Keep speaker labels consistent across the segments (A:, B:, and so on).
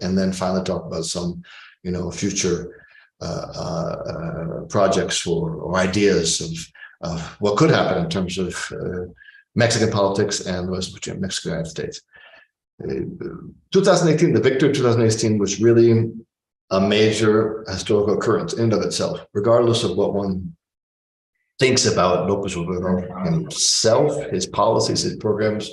A: and then finally talk about some, future projects or ideas of what could happen in terms of Mexican politics and the relationship between Mexico and the United States. 2018, the victory of 2018 was really a major historical occurrence in and of itself, regardless of what one thinks about López Obrador himself, his policies, his programs,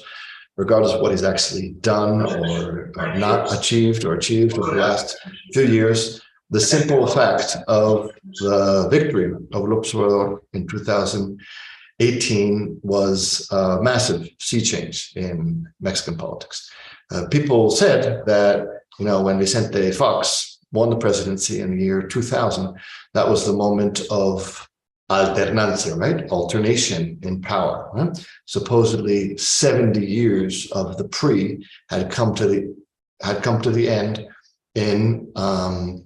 A: regardless of what he's actually done or not achieved or achieved over the last few years. The simple fact of the victory of López Obrador in 2018 was a massive sea change in Mexican politics. People said that, when Vicente Fox won the presidency in the year 2000, that was the moment of alternancia, right? Alternation in power. Right? Supposedly 70 years of the PRI had come to the end in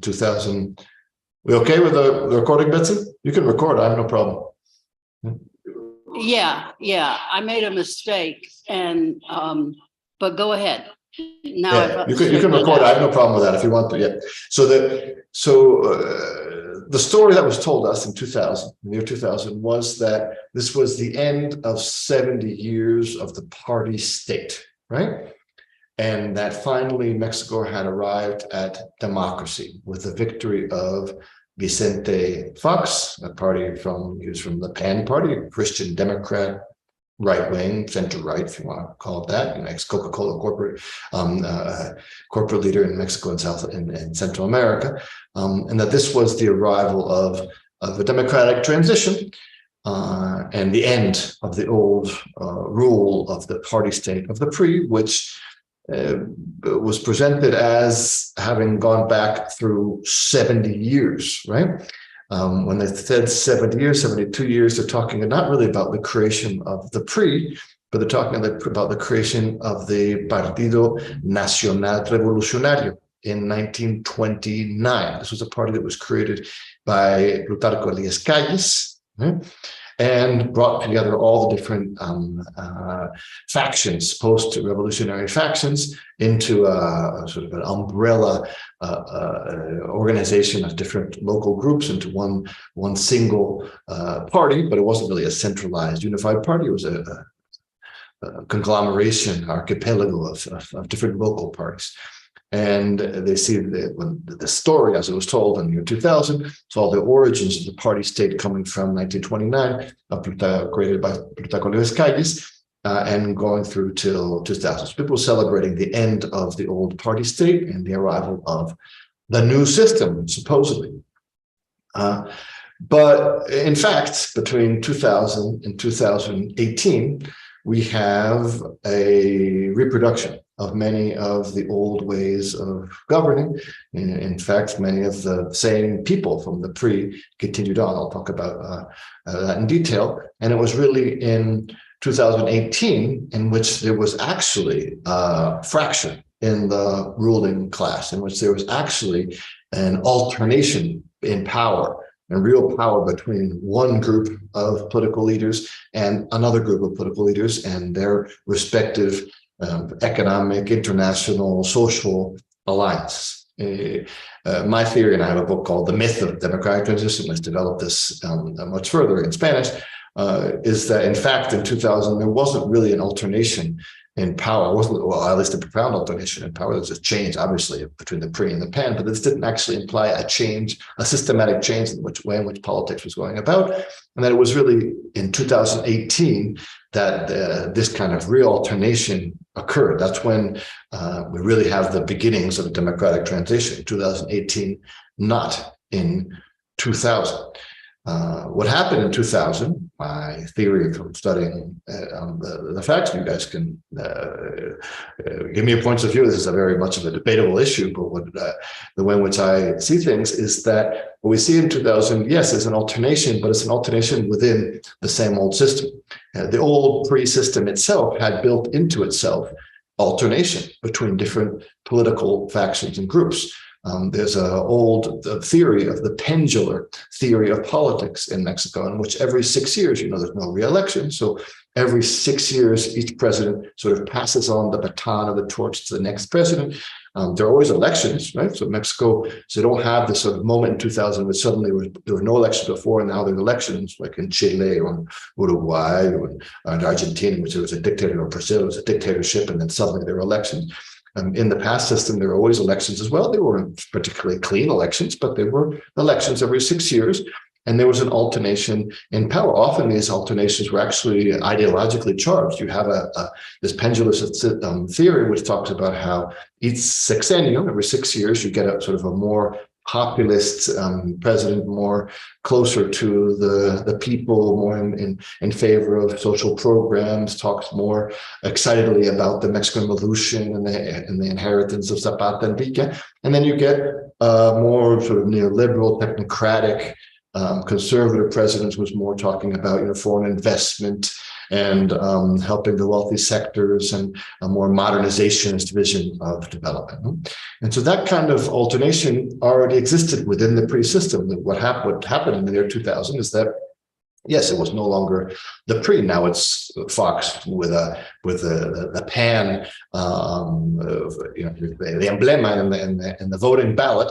A: 2000. We okay with the recording, Betsy? You can record, I have no problem.
B: Yeah, I made a mistake, and but go ahead. Now
A: you can record. I have no problem with that if you want to. Yeah. So the story that was told us in the year 2000, was that this was the end of 70 years of the party state, right? And that finally Mexico had arrived at democracy with the victory of Vicente Fox, he was from the PAN party, a Christian Democrat, right-wing, center-right, if you want to call it that, ex-Coca-Cola corporate leader in Mexico and Central America, and that this was the arrival of a democratic transition and the end of the old rule of the party state of the PRI, which was presented as having gone back through 70 years, right? When they said 70 years, 72 years, they're talking not really about the creation of the PRI, but they're talking about the creation of the Partido Nacional Revolucionario in 1929. This was a party that was created by Plutarco Elías Calles, right? And brought together all the different factions, post-revolutionary factions, into a sort of an umbrella organization of different local groups into one single party. But it wasn't really a centralized, unified party. It was a conglomeration, archipelago of different local parties. And they see the story as it was told in the year 2000, saw the origins of the party state coming from 1929, created by Plutarco Elías Calles, and going through till 2000. So people celebrating the end of the old party state and the arrival of the new system, supposedly. But in fact, between 2000 and 2018, we have a reproduction of many of the old ways of governing. In fact, many of the same people from the PRI continued on. I'll talk about that in detail. And it was really in 2018 in which there was actually a fraction in the ruling class, in which there was actually an alternation in power and real power between one group of political leaders and another group of political leaders and their respective economic, international, social alliance. My theory, and I have a book called The Myth of Democratic Transition, let's develop this much further in Spanish, is that in fact in 2000 there wasn't really an alternation in power. It wasn't, well, at least a profound alternation in power. There was a change, obviously, between the PRI and the PAN, but this didn't actually imply a change, a systematic change in which way in which politics was going about. And that it was really in 2018 that this kind of real alternation occurred. That's when we really have the beginnings of a democratic transition, 2018, not in 2000. What happened in 2000, my theory from studying the facts, you guys can give me your points of view. This is a very much of a debatable issue, but the way in which I see things is that what we see in 2000, yes, is an alternation, but it's an alternation within the same old system. The old PRI system itself had built into itself alternation between different political factions and groups. There's an old theory of the pendular theory of politics in Mexico, in which every 6 years, there's no re-election. So every 6 years, each president sort of passes on the baton or the torch to the next president. There are always elections, right? So Mexico, so they don't have this sort of moment in 2000 where suddenly there were no elections before, and now there's elections, like in Chile or Uruguay or in Argentina, which was a dictator, or Brazil was a dictatorship, and then suddenly there were elections. In the past system, there were always elections as well. They weren't particularly clean elections, but there were elections every 6 years. And there was an alternation in power. Often these alternations were actually ideologically charged. You have this pendulum theory, which talks about how each sexennium, every 6 years, you get a sort of a more populist president, more closer to the people, more in favor of social programs, talks more excitedly about the Mexican Revolution and the inheritance of Zapata and Villa. And then you get more sort of neoliberal, technocratic, conservative presidents was more talking about foreign investment and helping the wealthy sectors and a more modernizationist vision of development. And so that kind of alternation already existed within the pre-system. What happened in the year 2000 is that, yes, it was no longer the pre. Now it's Fox with the pan, the emblema and the voting ballot.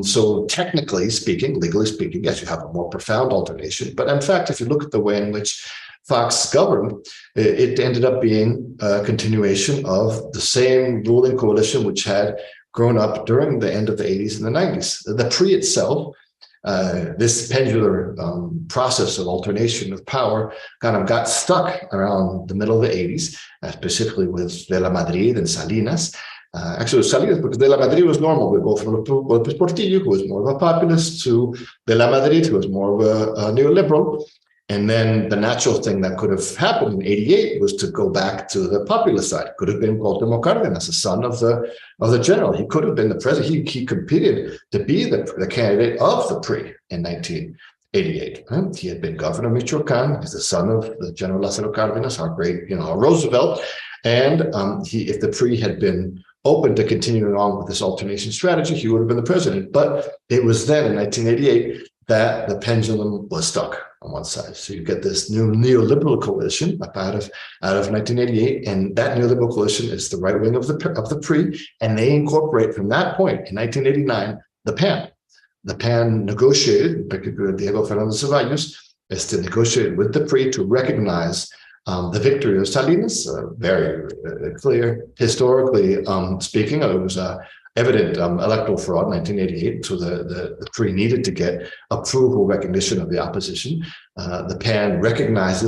A: So technically speaking, legally speaking, yes, you have a more profound alternation. But in fact, if you look at the way in which Fox governed, it ended up being a continuation of the same ruling coalition which had grown up during the end of the 80s and the 90s. The pre itself, this pendular process of alternation of power kind of got stuck around the middle of the 80s, specifically with De La Madrid and Salinas. Actually, Salinas, because De La Madrid was normal. We go from López Portillo, who was more of a populist, to De La Madrid, who was more of a neoliberal. And then the natural thing that could have happened in '88 was to go back to the populist side. Could have been Cuauhtémoc Cárdenas, the son of the general. He could have been the president. He competed to be the candidate of the PRI in 1988. He had been governor of Michoacán. He's the son of the General Lázaro Cárdenas, our great, Roosevelt. And if the PRI had been open to continuing on with this alternation strategy, he would have been the president. But it was then in 1988 that the pendulum was stuck on one side. So you get this new neoliberal coalition out of 1988, and that neoliberal coalition is the right wing of the PRI, and they incorporate from that point in 1989 the PAN. The PAN negotiated, particularly Diego Fernández Ceballos, negotiated with the PRI to recognize the victory of Salinas. Very clear historically speaking. It was evident electoral fraud in 1988, so the PRI needed to get approval, recognition of the opposition. The PAN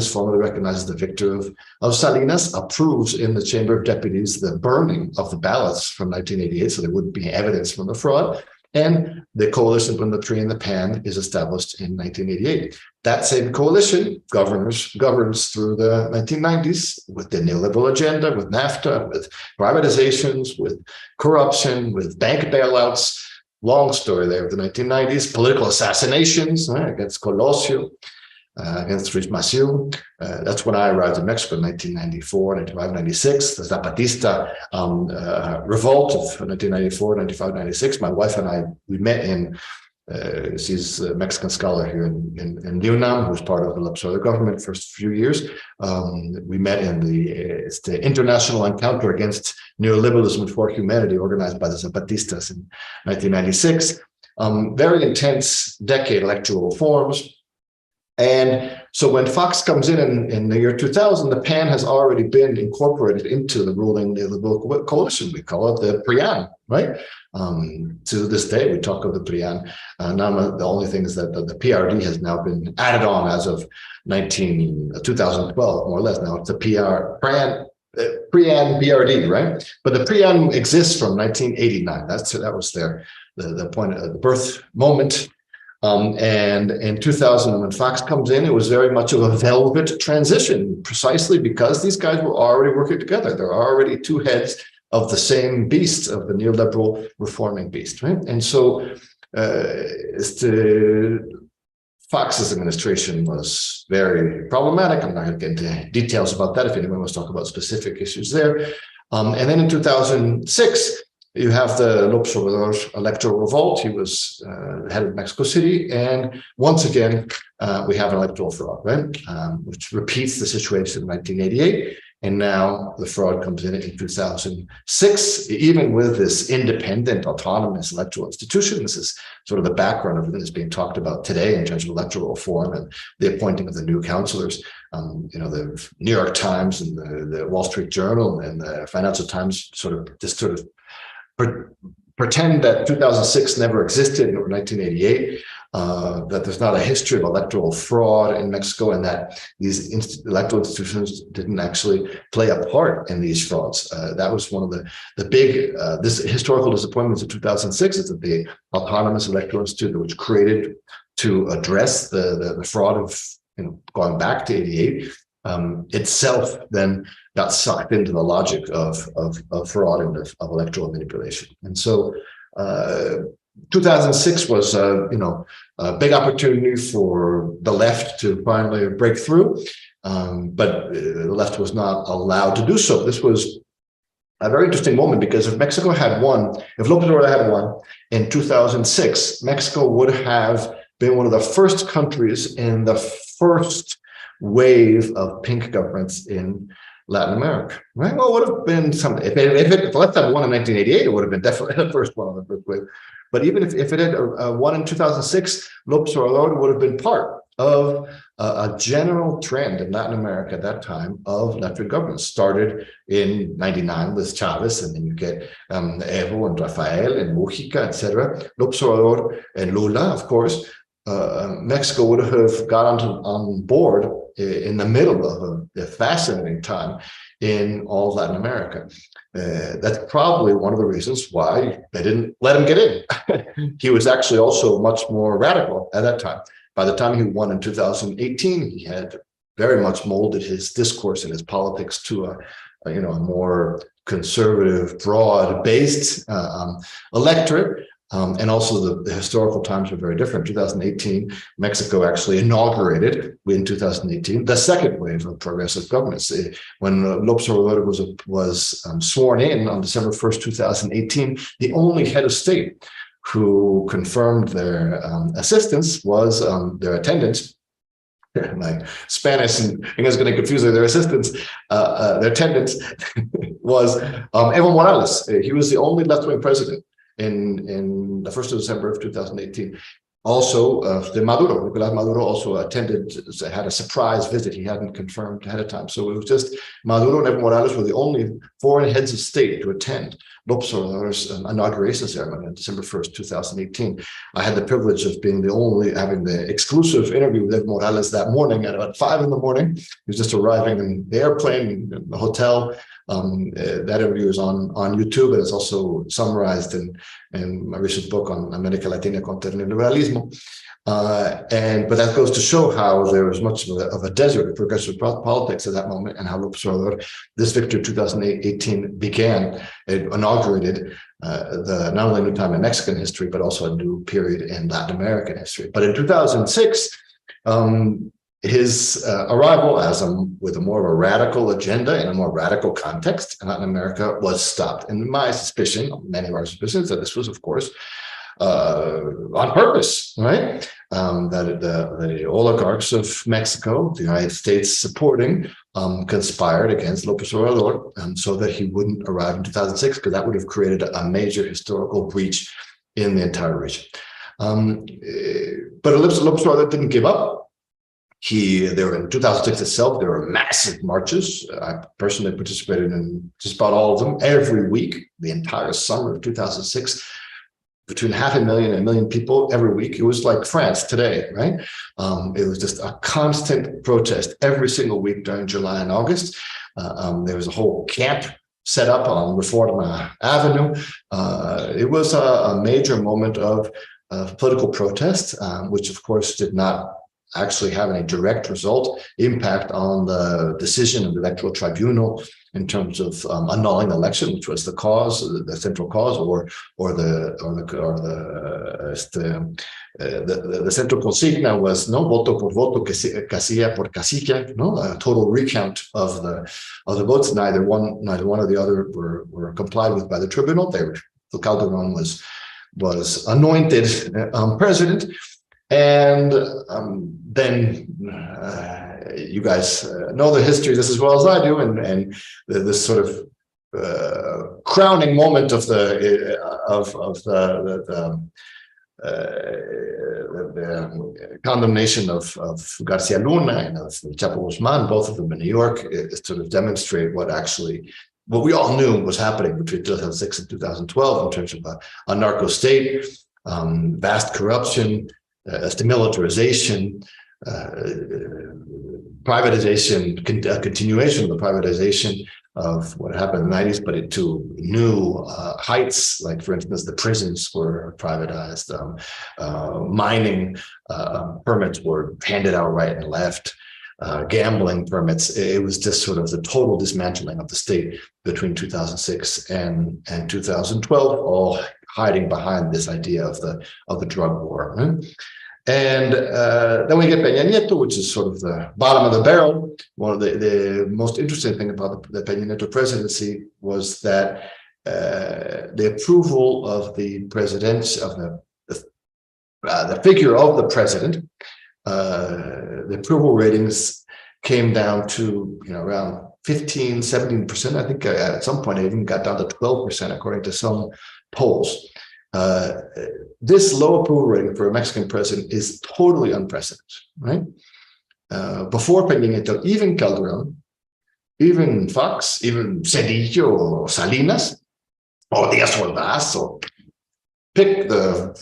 A: formally recognizes the victory of Salinas, approves in the Chamber of Deputies the burning of the ballots from 1988, so there wouldn't be evidence from the fraud. And the coalition between the PRI and the PAN is established in 1988. That same coalition governs through the 1990s with the neoliberal agenda, with NAFTA, with privatizations, with corruption, with bank bailouts. Long story there of the 1990s, political assassinations against Colosio, against Ruiz Massieu. That's when I arrived in Mexico in 1994, 95, 96. The Zapatista revolt of 1994, 95, 96. My wife and I, we met in, she's a Mexican scholar here in UNAM, who was part of the López government for a few years. We met in it's the International Encounter Against Neoliberalism and for Humanity, organized by the Zapatistas in 1996. Very intense decade electoral reforms. And so when Fox comes in the year 2000, the PAN has already been incorporated into the ruling neoliberal coalition. We call it the PRIAN, right? To this day, we talk of the PRIAN. Now, the only thing is that the PRD has now been added on as of 2012, more or less. Now it's the PRIAN PRD, right? But the PRIAN exists from 1989. That was the point of the birth moment. And in 2000, when Fox comes in, it was very much of a velvet transition, precisely because these guys were already working together. They're already two heads of the same beast, of the neoliberal reforming beast, right? And so Fox's administration was very problematic. I'm not going to get into details about that if anyone wants to talk about specific issues there. And then in 2006, you have the López Obrador electoral revolt. He was head of Mexico City. And once again, we have an electoral fraud, right? Which repeats the situation in 1988. And now the fraud comes in 2006, even with this independent, autonomous electoral institution. This is sort of the background of what is being talked about today in terms of electoral reform and the appointing of the new councillors. The New York Times and the Wall Street Journal and the Financial Times pretend that 2006 never existed or 1988, that there's not a history of electoral fraud in Mexico, and that these electoral institutions didn't actually play a part in these frauds. That was one of the big this historical disappointments of 2006, is that the autonomous electoral institute that was created to address the fraud of going back to 88 itself then got sucked into the logic of fraud and of electoral manipulation. And so 2006 was a big opportunity for the left to finally break through, but the left was not allowed to do so. This was a very interesting moment, because if Mexico had won, if López Obrador had won in 2006, Mexico would have been one of the first countries in the first wave of pink governments in Latin America, right? Well, it would have been something. If the left had won in 1988, it would have been definitely the first one on the first wave. But even if it had won in 2006, López Obrador would have been part of a general trend in Latin America at that time of left-wing governments. Started in 99 with Chavez, and then you get Evo and Rafael and Mujica, etc. López Obrador and Lula, of course. Mexico would have got on board in the middle of a fascinating time in all Latin America. That's probably one of the reasons why they didn't let him get in. He was actually also much more radical at that time. By the time he won in 2018, he had very much molded his discourse and his politics to a more conservative, broad-based electorate. And also the historical times were very different. 2018, Mexico actually inaugurated in 2018 the second wave of progressive governance. When López Obrador was sworn in on December 1st, 2018, the only head of state who confirmed their assistance was their attendance. My Spanish and English is going to confuse their assistants. Their attendance was Evo Morales. He was the only left-wing president in the 1st of December of 2018. Also, Nicolás Maduro also had a surprise visit. He hadn't confirmed ahead of time. So it was just Maduro and Evo Morales were the only foreign heads of state to attend López Obrador's inauguration ceremony on December 1st, 2018. I had the privilege of having the exclusive interview with Evo Morales that morning at about 5 in the morning. He was just arriving in the airplane, in the hotel. That interview is on YouTube, and it's also summarized in my recent book on America Latina contra el neoliberalismo. But that goes to show how there was much of a desert of progressive politics at that moment, and how López Obrador, this victory of 2018 inaugurated not only a new time in Mexican history, but also a new period in Latin American history. But in 2006, his arrival with a more of a radical agenda in a more radical context in Latin America was stopped. And my suspicion, many of our suspicions, that this was, of course, on purpose, right? That the oligarchs of Mexico, the United States supporting, conspired against López Obrador so that he wouldn't arrive in 2006, because that would have created a major historical breach in the entire region. But López Obrador didn't give up. There in 2006 itself, there were massive marches. I personally participated in just about all of them every week, the entire summer of 2006, between 500,000 and 1 million people every week. It was like France today, right? It was just a constant protest every single week during July and August. There was a whole camp set up on Reforma Avenue. It was a major moment of political protest, which of course did not actually have any direct impact on the decision of the electoral tribunal in terms of annulling the election, which was the central cause, or the central consigna was no voto por voto, casilla por casilla, a total recount of the votes. Neither one or the other were complied with by the tribunal. They So Calderon was anointed president, and then you guys know the history just as well as I do, and this sort of crowning moment of the condemnation of Garcia Luna and of Chapo Guzman, both of them in New York, sort of demonstrate what we all knew was happening between 2006 and 2012 in terms of a narco state, vast corruption, demilitarization, privatization, continuation of the privatization of what happened in the 90s, but to new heights, like, for instance, the prisons were privatized, mining permits were handed out right and left, gambling permits. It was just sort of the total dismantling of the state between 2006 and 2012, all hiding behind this idea of the drug war. Right? And then we get Peña Nieto, which is sort of the bottom of the barrel. One of the most interesting thing about the Peña Nieto presidency was that the approval of the president, of the figure of the president, the approval ratings came down to around 15, 17%. I think at some point it even got down to 12%, according to some polls. This low approval rating for a Mexican president is totally unprecedented, right? Before Peña Nieto, even Calderon, even Fox, even Cedillo or Salinas, or Díaz Ordaz, or pick the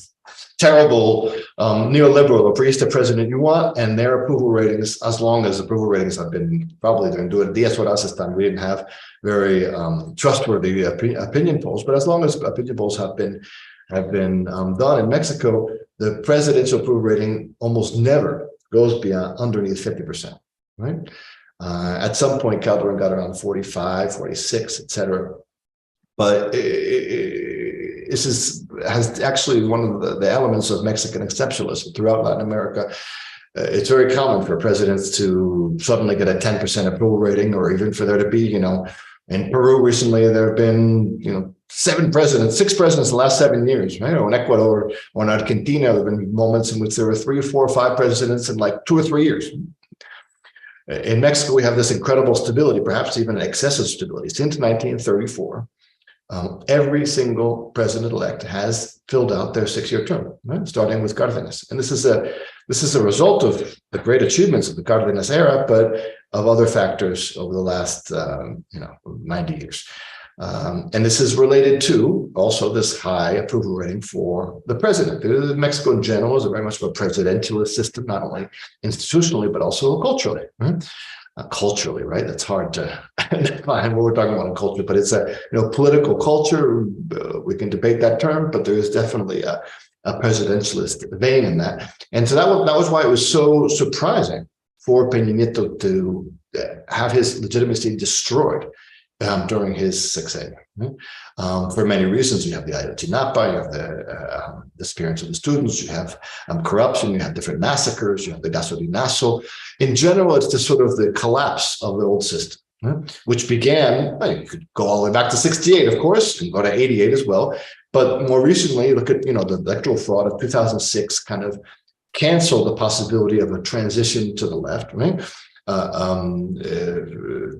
A: terrible neoliberal or priest president you want, and their approval ratings, as long as approval ratings have been probably going to do it. Díaz Ordaz's time, we didn't have very trustworthy opinion polls, but as long as opinion polls have been done in Mexico, the presidential approval rating almost never goes beyond underneath 50%, right? At some point, Calderon got around 45, 46, etc. But this has actually one of the elements of Mexican exceptionalism throughout Latin America. It's very common for presidents to suddenly get a 10% approval rating, or even for there to be, in Peru recently, there have been, 6 presidents in the last 7 years, right? Or in Ecuador or in Argentina, there have been moments in which there were 3, 4, 5 presidents in like 2 or 3 years. In Mexico, we have this incredible stability, perhaps even excessive stability. Since 1934, every single president-elect has filled out their 6-year term, right? Starting with Cárdenas. And this is a result of the great achievements of the Cárdenas era, but of other factors over the last 90 years. And this is related to also this high approval rating for the president. Mexico in general is very much of a presidentialist system, not only institutionally, but also culturally. Right? Culturally, right? That's hard to define what we're talking about in culture, but it's a political culture. We can debate that term, but there is definitely a presidentialist vein in that. And so that was why it was so surprising for Peña Nieto to have his legitimacy destroyed during his sexennium. For many reasons. You have the Ayotzinapa, you have the disappearance of the students, you have corruption, you have different massacres, you have the gasolinazo. In general, it's just sort of the collapse of the old system, which began, you could go all the way back to 68, of course, and go to 88 as well. But more recently, look at, the electoral fraud of 2006 kind of canceled the possibility of a transition to the left, right?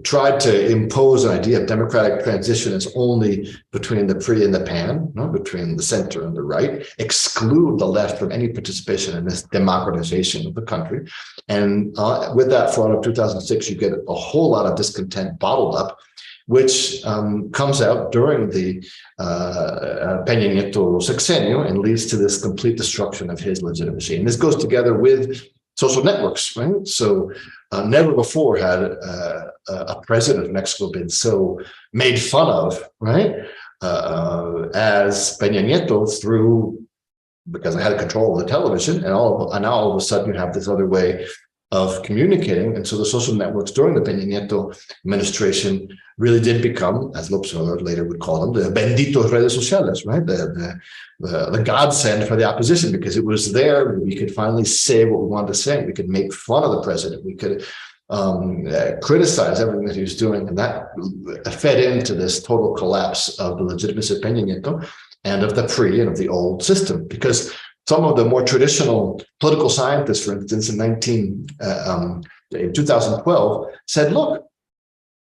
A: Tried to impose an idea of democratic transition as only between the pre and the pan, between the center and the right, exclude the left from any participation in this democratization of the country. And with that fraud of 2006, you get a whole lot of discontent bottled up, which comes out during the Peña Nieto sexenio and leads to this complete destruction of his legitimacy. And this goes together with social networks, right? So never before had a president of Mexico been so made fun of, right? As Peña Nieto because I had control of the television, and now all of a sudden you have this other way of communicating. And so the social networks during the Peña Nieto administration really did become, as López Obrador later would call them, the benditos redes sociales, right? The godsend for the opposition, because it was there we could finally say what we wanted to say. We could make fun of the president. We could criticize everything that he was doing. And that fed into this total collapse of the legitimacy of Peña Nieto. and of the PRI and of the old system, because some of the more traditional political scientists, for instance, in 2012, said, look,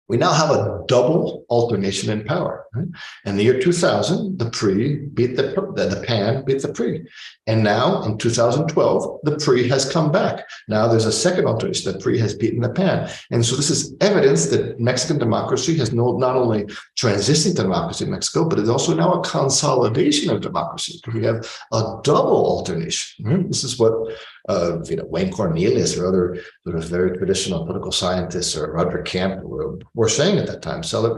A: we now have a double alternation in power. Right? In the year 2000, the PRI beat the PAN beat the PRI. And now in 2012, the PRI has come back. Now there's a second alternation. The PRI has beaten the PAN. And so this is evidence that Mexican democracy has not only transitioned to democracy in Mexico, but it's also now a consolidation of democracy. We have a double alternation. Right? This is what Wayne Cornelius or other sort of very traditional political scientists or Roderick Camp were saying at that time. So,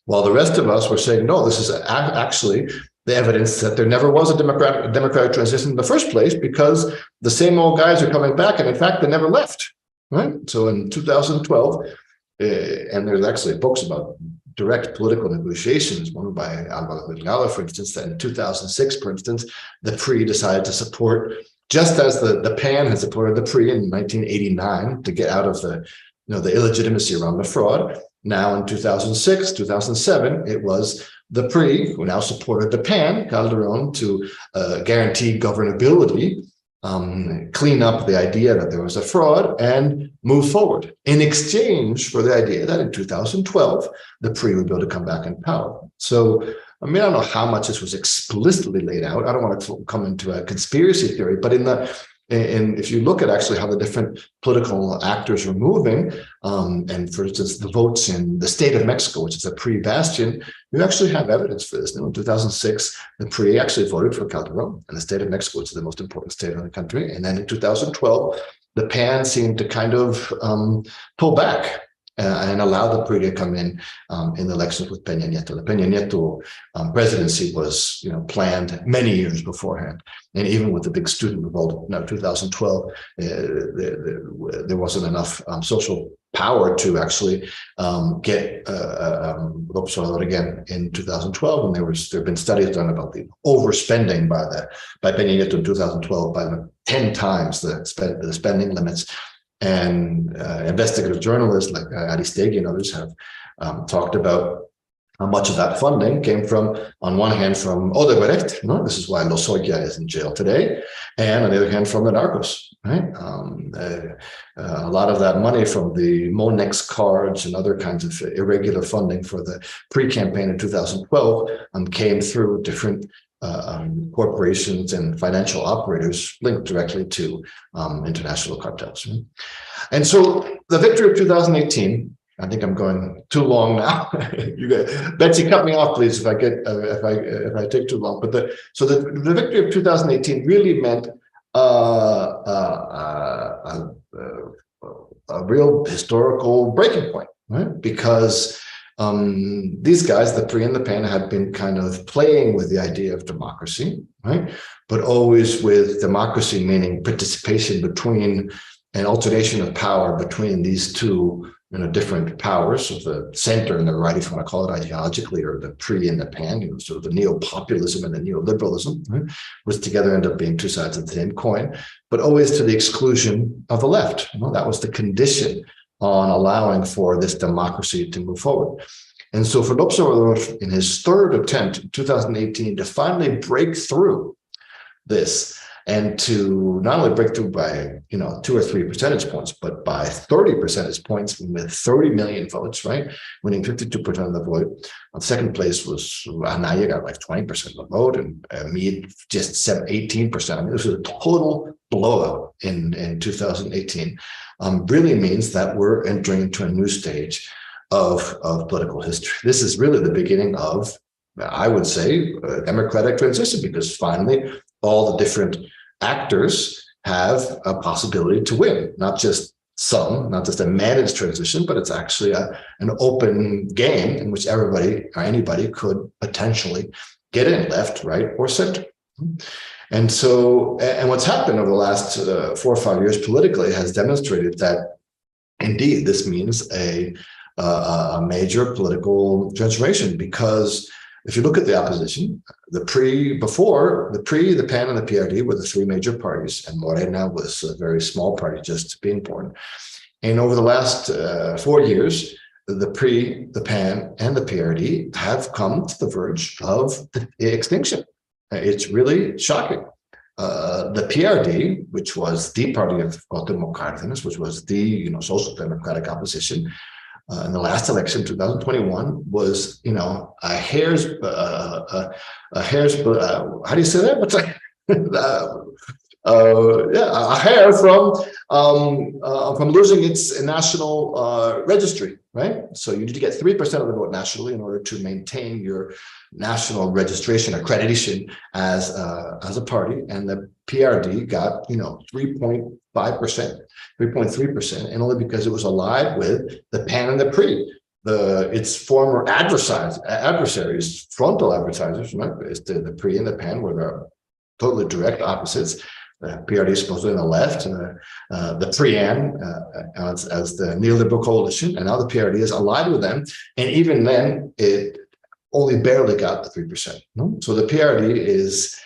A: while the rest of us were saying, no, this is actually the evidence that there never was a democratic transition in the first place, because the same old guys are coming back, and in fact, they never left. Right? So in 2012, and there's actually books about direct political negotiations, one by Alvaro Delgado, for instance, that in 2006, for instance, the PRI decided to support, just as the PAN had supported the PRI in 1989 to get out of the illegitimacy around the fraud. Now in 2006, 2007, it was the PRI who now supported the PAN, Calderon, to guarantee governability, clean up the idea that there was a fraud, and move forward in exchange for the idea that in 2012, the PRI would be able to come back in power. So, I don't know how much this was explicitly laid out. I don't want to come into a conspiracy theory, but if you look at actually how the different political actors were moving, and for instance, the votes in the state of Mexico, which is a PRI bastion, you actually have evidence for this. In 2006, the PRI actually voted for Calderon in the state of Mexico, which is the most important state in the country. And then in 2012, the PAN seemed to kind of pull back and allow the PRI to come in the elections with Peña Nieto. The Peña Nieto presidency was, planned many years beforehand, and even with the big student revolt, 2012, there wasn't enough social power to actually get López Obrador again in 2012, and there have been studies done about the overspending by Peña Nieto in 2012 by 10 times the spending limits. And investigative journalists like Aristegui and others have talked about how much of that funding came from, on one hand, from Odebrecht. This is why Lozoya is in jail today, and on the other hand, from the narcos. Right? A lot of that money from the Monex cards and other kinds of irregular funding for the pre-campaign in 2012 came through different corporations and financial operators linked directly to international cartels. Right? And so the victory of 2018, I think I'm going too long now. Betsy, cut me off, please, if I take too long. But the victory of 2018 really meant a real historical breaking point, right? Because these guys, the PRI and the PAN, had been kind of playing with the idea of democracy, right? But always with democracy meaning participation between an alternation of power between these two different powers of the center and the right, if you want to call it ideologically, or the PRI and the PAN, sort of the neo-populism and the neoliberalism, right? Which together end up being two sides of the same coin, but always to the exclusion of the left. That was the condition on allowing for this democracy to move forward. And so for López Obrador, in his third attempt in 2018 to finally break through this, and to not only break through by 2 or 3 percentage points, but by 30 percentage points with 30 million votes, right? Winning 52% of the vote. On second place was Anaya, got like 20% of the vote, and Meade just 18%. I mean, this was a total blowout in 2018. Really means that we're entering into a new stage of political history. This is really the beginning of, I would say, a democratic transition, because finally all the different actors have a possibility to win, not just a managed transition, but it's actually an open game in which everybody or anybody could potentially get in, left, right, or center. And so, and what's happened over the last 4 or 5 years politically has demonstrated that indeed this means a major political transformation, because if you look at the opposition, the PRI, the PAN, and the PRD were the 3 major parties, and Morena was a very small party just being born. And over the last 4 years, the PRI, the PAN, and the PRD have come to the verge of extinction. It's really shocking. The PRD, which was the party of Cuauhtémoc Cárdenas, which was the social democratic opposition in the last election, 2021, was a hair's how do you say that? What's that? A hair from losing its national registry, right? So you need to get 3% of the vote nationally in order to maintain your national registration accreditation as a party, and the PRD got 3.5%, 3.3%, and only because it was allied with the PAN and the PRI. Its former adversaries, frontal adversaries, right? The PRI and the PAN were the totally direct opposites. The PRD is supposedly on the left, the PRIAN as the neoliberal coalition, and now the PRD is allied with them. And even then, it only barely got the 3%. No? So the PRD is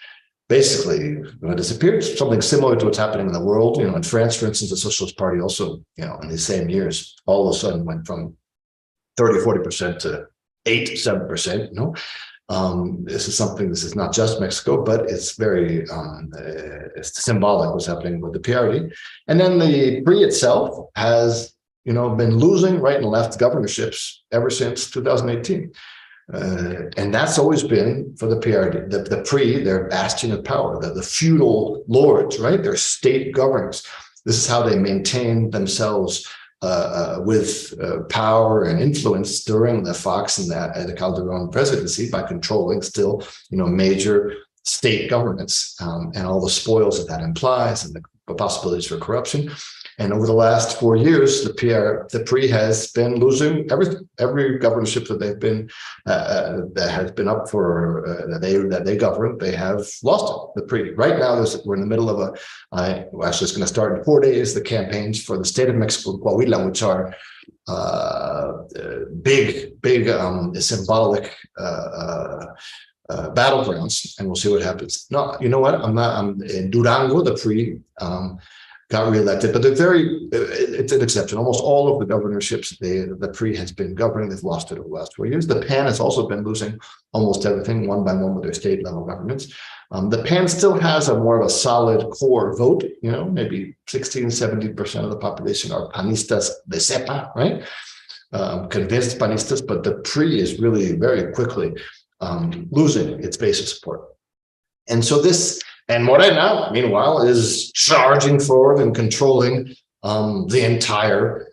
A: basically going to disappear. It's something similar to what's happening in the world. In France, for instance, the Socialist Party also, in the same years, all of a sudden went from 30, 40% to 8, 7%. This is not just Mexico, but it's very it's symbolic what's happening with the PRD. And then the PRI itself has been losing right and left governorships ever since 2018. And that's always been for the PRD, the PRI, their bastion of power, the feudal lords, right? They're state governors. This is how they maintain themselves with power and influence during the Fox and the Calderon presidency by controlling still, major state governments and all the spoils that implies and the possibilities for corruption. And over the last 4 years, the PRI has been losing every governorship that they've been that has been up for that they govern. They have lost it. The PRI. Right now, we're in the middle of actually it's going to start in 4 days. The campaigns for the state of Mexico, Coahuila, which are big symbolic battlegrounds, and we'll see what happens. No, you know what? I'm in Durango. The PRI got reelected, but it's an exception. Almost all of the governorships the PRI has been governing, they've lost it over the last 4 years. The PAN has also been losing almost everything one by one with their state level governments. The PAN still has a more of a solid core vote, maybe 16, 70% of the population are panistas de cepa, right? Convinced panistas, but the PRI is really very quickly losing its base of support. And so and Morena, meanwhile, is charging forward and controlling the entire,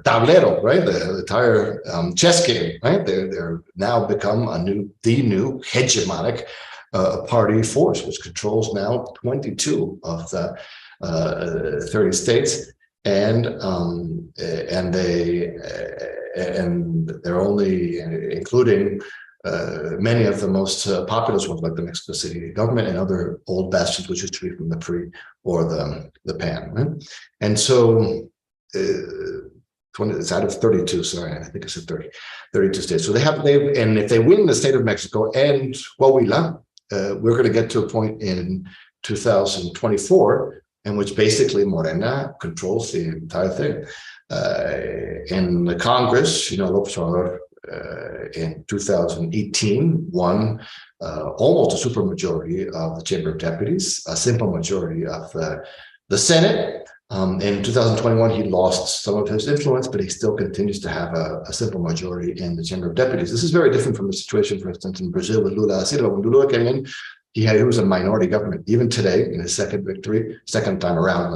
A: tablero, right? The entire chess game, right? They're now become the new hegemonic party force, which controls now 22 of the 30 states, and they're only including many of the most populous ones, like the Mexico City government and other old bastions, which used to be from the PRI or the PAN. Right? And so it's out of 32, sorry, I think I said 32 states. So and if they win the state of Mexico and Coahuila, we're going to get to a point in 2024 in which basically Morena controls the entire thing. In the Congress, López Obrador in 2018 won almost a supermajority of the Chamber of Deputies, a simple majority of the Senate. In 2021, he lost some of his influence, but he still continues to have a simple majority in the Chamber of Deputies. This is very different from the situation, for instance, in Brazil with Lula da Silva. When Lula came in, he was a minority government. Even today, in his second time around,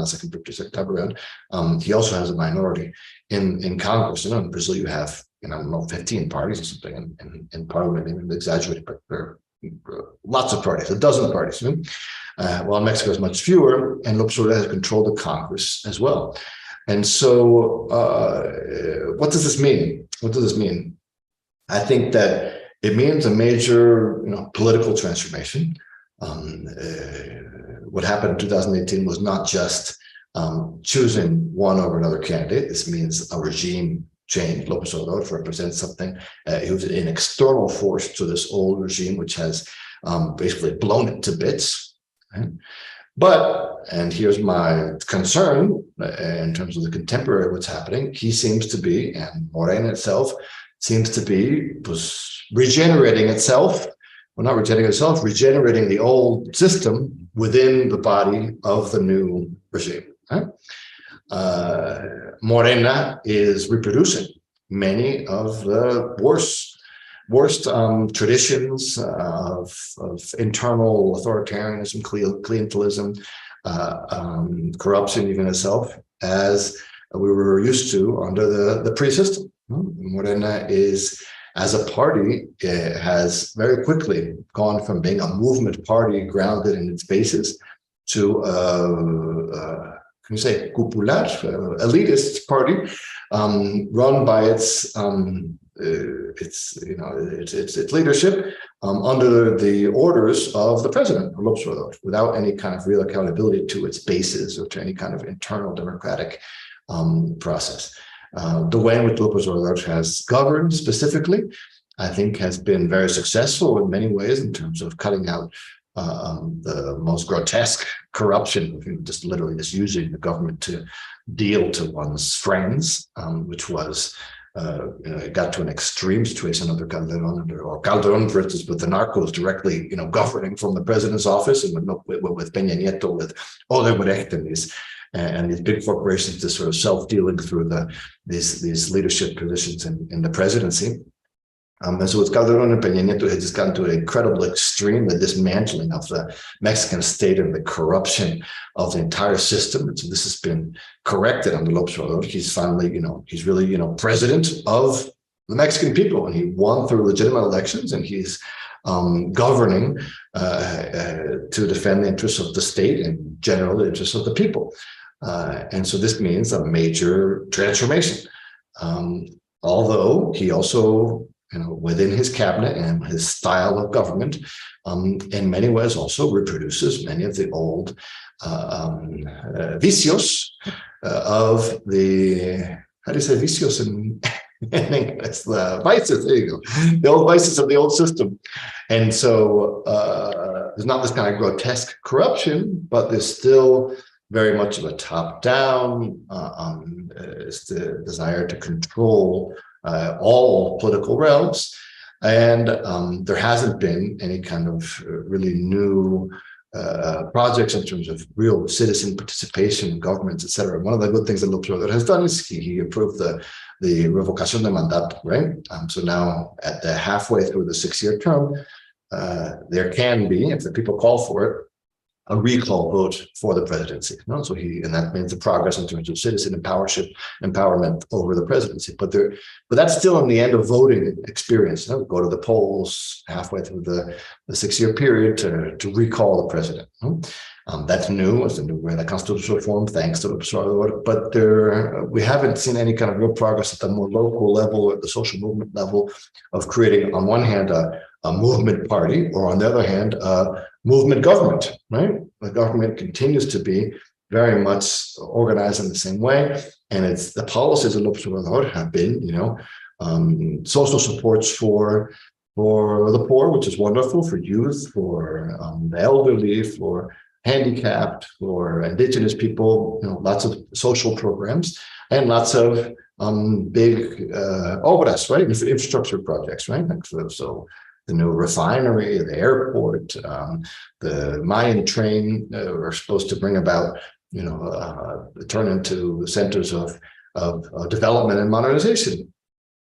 A: he also has a minority in Congress. In Brazil, you have 15 parties or something in parliament, even exaggerated, but there are lots of parties, a dozen parties. While Mexico has much fewer, and López Obrador has controlled the Congress as well. And so what does this mean? I think that it means a major political transformation. What happened in 2018 was not just choosing one over another candidate. This means a regime change. López Obrador represents something. He was an external force to this old regime, which has basically blown it to bits. Right? But, and here's my concern in terms of the contemporary what's happening, he seems to be, and Morena itself seems to be, was regenerating itself well, not regenerating itself, regenerating the old system within the body of the new regime. Right? Morena is reproducing many of the worst traditions of internal authoritarianism, clientelism, corruption even itself, as we were used to under the pre-system. Morena is, as a party, has very quickly gone from being a movement party grounded in its basis to can you say popular, elitist party, run by its leadership under the orders of the president, without any kind of real accountability to its bases or to any kind of internal democratic process. The way in which López Obrador has governed specifically, I think, has been very successful in many ways in terms of cutting out the most grotesque corruption, just literally just using the government to deal to one's friends, which was, it got to an extreme situation under Calderón, for instance, with the narcos directly, governing from the president's office, and with Peña Nieto, with Odebrecht and these big corporations just sort of self-dealing through these leadership positions in the presidency. And so with Calderón and Peña Nieto, it has just gotten to an incredible extreme, the dismantling of the Mexican state and the corruption of the entire system. And so this has been corrected under López Obrador. He's finally, he's really, president of the Mexican people, and he won through legitimate elections, and he's governing to defend the interests of the state and general the interests of the people. And so this means a major transformation. Although he also, within his cabinet and his style of government, in many ways also reproduces many of the old vicios of the, how do you say vicios in English? The vices, there you go, the old vices of the old system. And so there's not this kind of grotesque corruption, but there's still very much of a top-down, it's the desire to control all political realms, and there hasn't been any kind of really new projects in terms of real citizen participation in governments, etc. One of the good things that López Obrador has done is he approved the revocación de mandato, right? So now at the halfway through the 6-year term, there can be, if the people call for it, a recall vote for the presidency. So and that means the progress in terms of citizen empowerment over the presidency. But that's still in the end of voting experience. Go to the polls halfway through the 6-year period to recall the president. That's new. It's a new way, the constitutional reform, thanks to López Obrador. But we haven't seen any kind of real progress at the more local level, at the social movement level, of creating, on one hand, a movement party, or on the other hand, a movement government, right? The government continues to be very much organized in the same way. And it's the policies of López Obrador have been, social supports for the poor, which is wonderful, for youth, for the elderly, for handicapped, for indigenous people, lots of social programs, and lots of big obras, right? Infrastructure projects, right? So the new refinery, the airport, the Mayan train are supposed to bring about, turn into centers of development and modernization.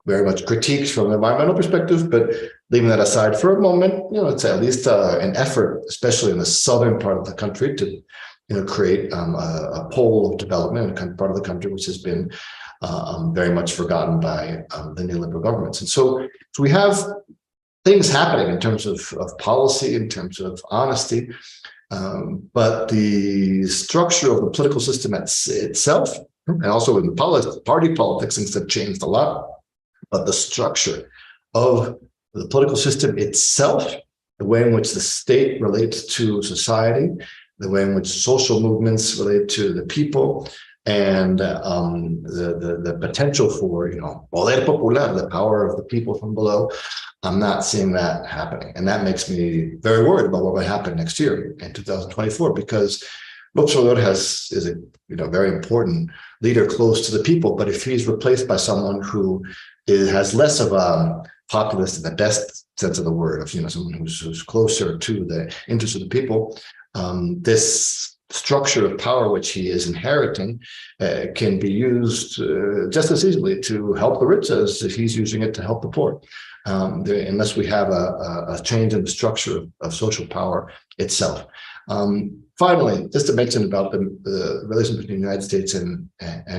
A: Very much critiques from an environmental perspective, but leaving that aside for a moment, it's at least an effort, especially in the southern part of the country, to create a pole of development, a part of the country which has been very much forgotten by the neoliberal governments. And so we have things happening in terms of policy, in terms of honesty, but the structure of the political system itself, and also in the party politics, things have changed a lot. But the structure of the political system itself, the way in which the state relates to society, the way in which social movements relate to the people, and the potential for poder popular, the power of the people from below, I'm not seeing that happening, and that makes me very worried about what will happen next year in 2024, because López Obrador is a very important leader close to the people, but if he's replaced by someone who has less of a populist in the best sense of the word, of someone who's closer to the interests of the people. This structure of power which he is inheriting can be used just as easily to help the rich as if he's using it to help the poor, unless we have a change in the structure of social power itself. Finally, just to mention about the relation between the United States and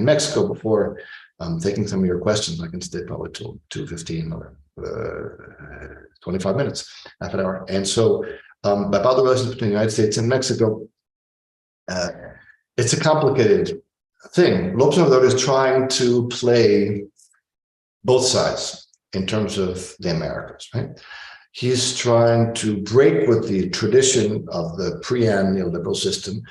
A: Mexico before taking some of your questions. I can stay probably till 2:15 or 25 minutes, half an hour. And so about the relations between the United States and Mexico, it's a complicated thing. López Obrador is trying to play both sides in terms of the Americas, right? He's trying to break with the tradition of the pre-Am neoliberal system,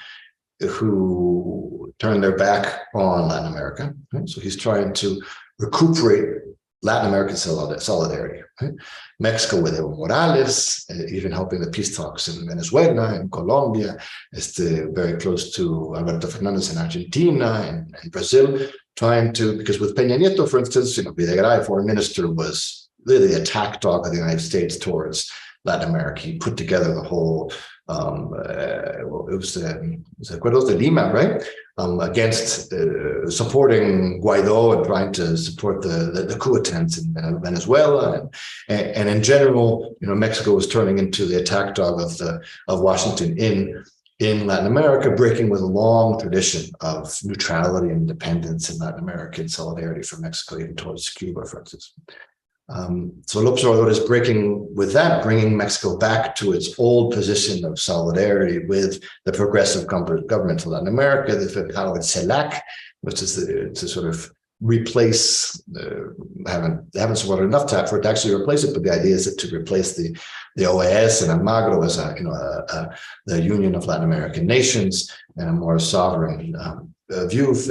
A: who turned their back on Latin America. Right? So he's trying to recuperate Latin American solidarity. Right? Mexico with Evo Morales, even helping the peace talks in Venezuela, in Colombia, very close to Alberto Fernandez in Argentina and Brazil, trying to, because with Peña Nieto, for instance, Videgaray, foreign minister, was really the attack dog of the United States towards Latin America. He put together the whole, it was the Acuerdos de Lima, right? Against supporting Guaido and trying to support the coup attempts in Venezuela, and in general, Mexico was turning into the attack dog of Washington in Latin America, breaking with a long tradition of neutrality and independence in Latin America and solidarity for Mexico, even towards Cuba, for instance. So López Obrador is breaking with that, bringing Mexico back to its old position of solidarity with the progressive governments of Latin America, the CELAC, which is to sort of replace, haven't supported enough for it to actually replace it, but the idea is to replace the OAS and Almagro as the Union of Latin American Nations, and a more sovereign view of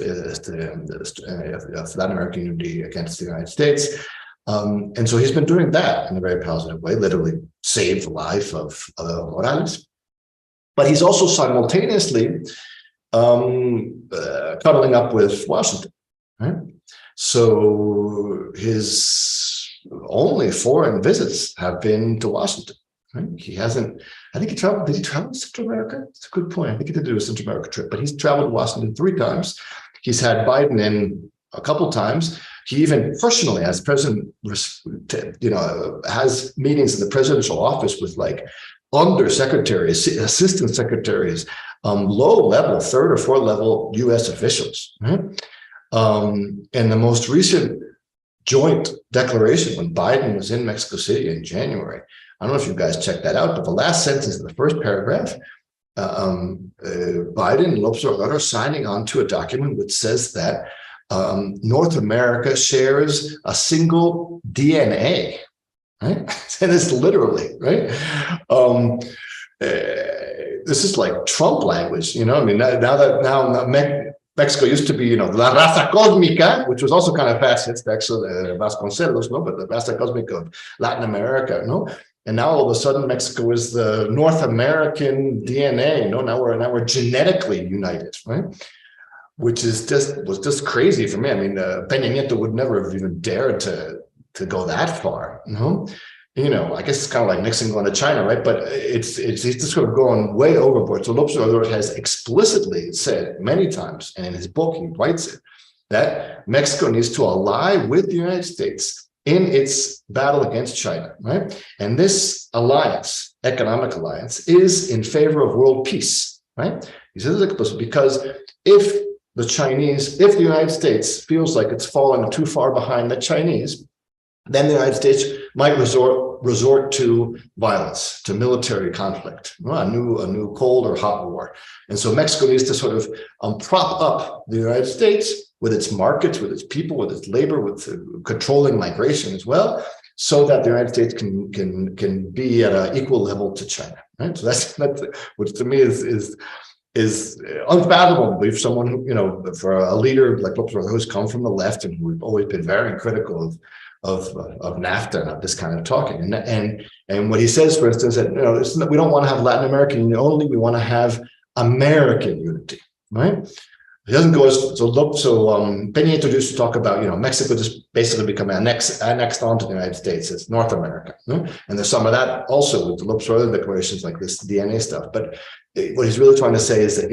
A: Latin American unity against the United States. And so he's been doing that in a very positive way, literally saved the life of Morales. But he's also simultaneously cuddling up with Washington, right? So his only foreign visits have been to Washington, right? He hasn't, I think he traveled, did he travel to Central America? It's a good point. I think he did do a Central America trip, but he's traveled to Washington 3 times. He's had Biden in a couple times. He even personally, as president, has meetings in the presidential office with like undersecretaries, assistant secretaries, low-level, 3rd or 4th level U.S. officials. Right? And the most recent joint declaration when Biden was in Mexico City in January, I don't know if you guys checked that out, but the last sentence in the first paragraph, Biden and López Obrador are signing on to a document which says that North America shares a single DNA, right? And it's literally, right? This is like Trump language, I mean, now Mexico used to be, la raza cósmica, which was also kind of fascist, actually, Vasconcelos, no? But the raza cósmica of Latin America, no? And now all of a sudden Mexico is the North American DNA, no? Now we're genetically united, right? Which was just crazy for me. I mean, Peña Nieto would never have even dared to go that far. No, I guess it's kind of like Nixon going to China, right? But it's just sort of going way overboard. So López Obrador has explicitly said many times, and in his book he writes it, that Mexico needs to ally with the United States in its battle against China, right? And this alliance, economic alliance, is in favor of world peace, right? He says it explicitly because if the United States feels like it's fallen too far behind the Chinese, then the United States might resort to violence, to military conflict, a new cold or hot war. And so Mexico needs to sort of prop up the United States with its markets, with its people, with its labor, with controlling migration as well, so that the United States can be at an equal level to China. Right? So that's which to me is unfathomable if someone who, for a leader like López Obrador, who's come from the left and who've always been very critical of NAFTA and of this kind of talking. And what he says, for instance, that we don't want to have Latin American unity only, we want to have American unity, right? He doesn't go so Peña introduced to talk about, Mexico just basically become annexed onto the United States. It's North America. And there's some of that also with the Lopez Obrador declarations like this DNA stuff. But what he's really trying to say is that,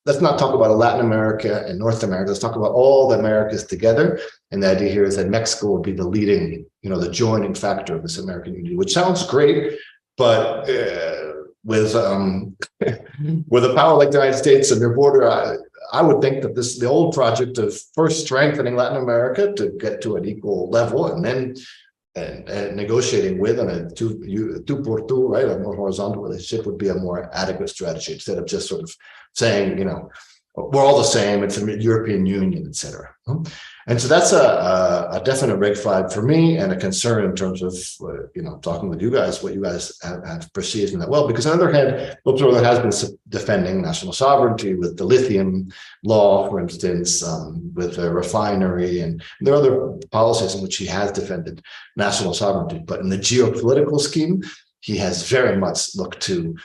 A: let's not talk about Latin America and North America. Let's talk about all the Americas together. And the idea here is that Mexico would be the leading, the joining factor of this American unity, which sounds great, but with a power like the United States and their border, I would think that the old project of first strengthening Latin America to get to an equal level and then negotiating with on a two por two, right, a more horizontal relationship would be a more adequate strategy instead of just sort of saying, we're all the same, it's a European Union, etc. And so that's a definite red flag for me and a concern in terms of, talking with you guys, what you guys have perceived in that. Well, because on the other hand, Lopez Obrador has been defending national sovereignty with the lithium law, for instance, with a refinery, and there are other policies in which he has defended national sovereignty. But in the geopolitical scheme, he has very much looked to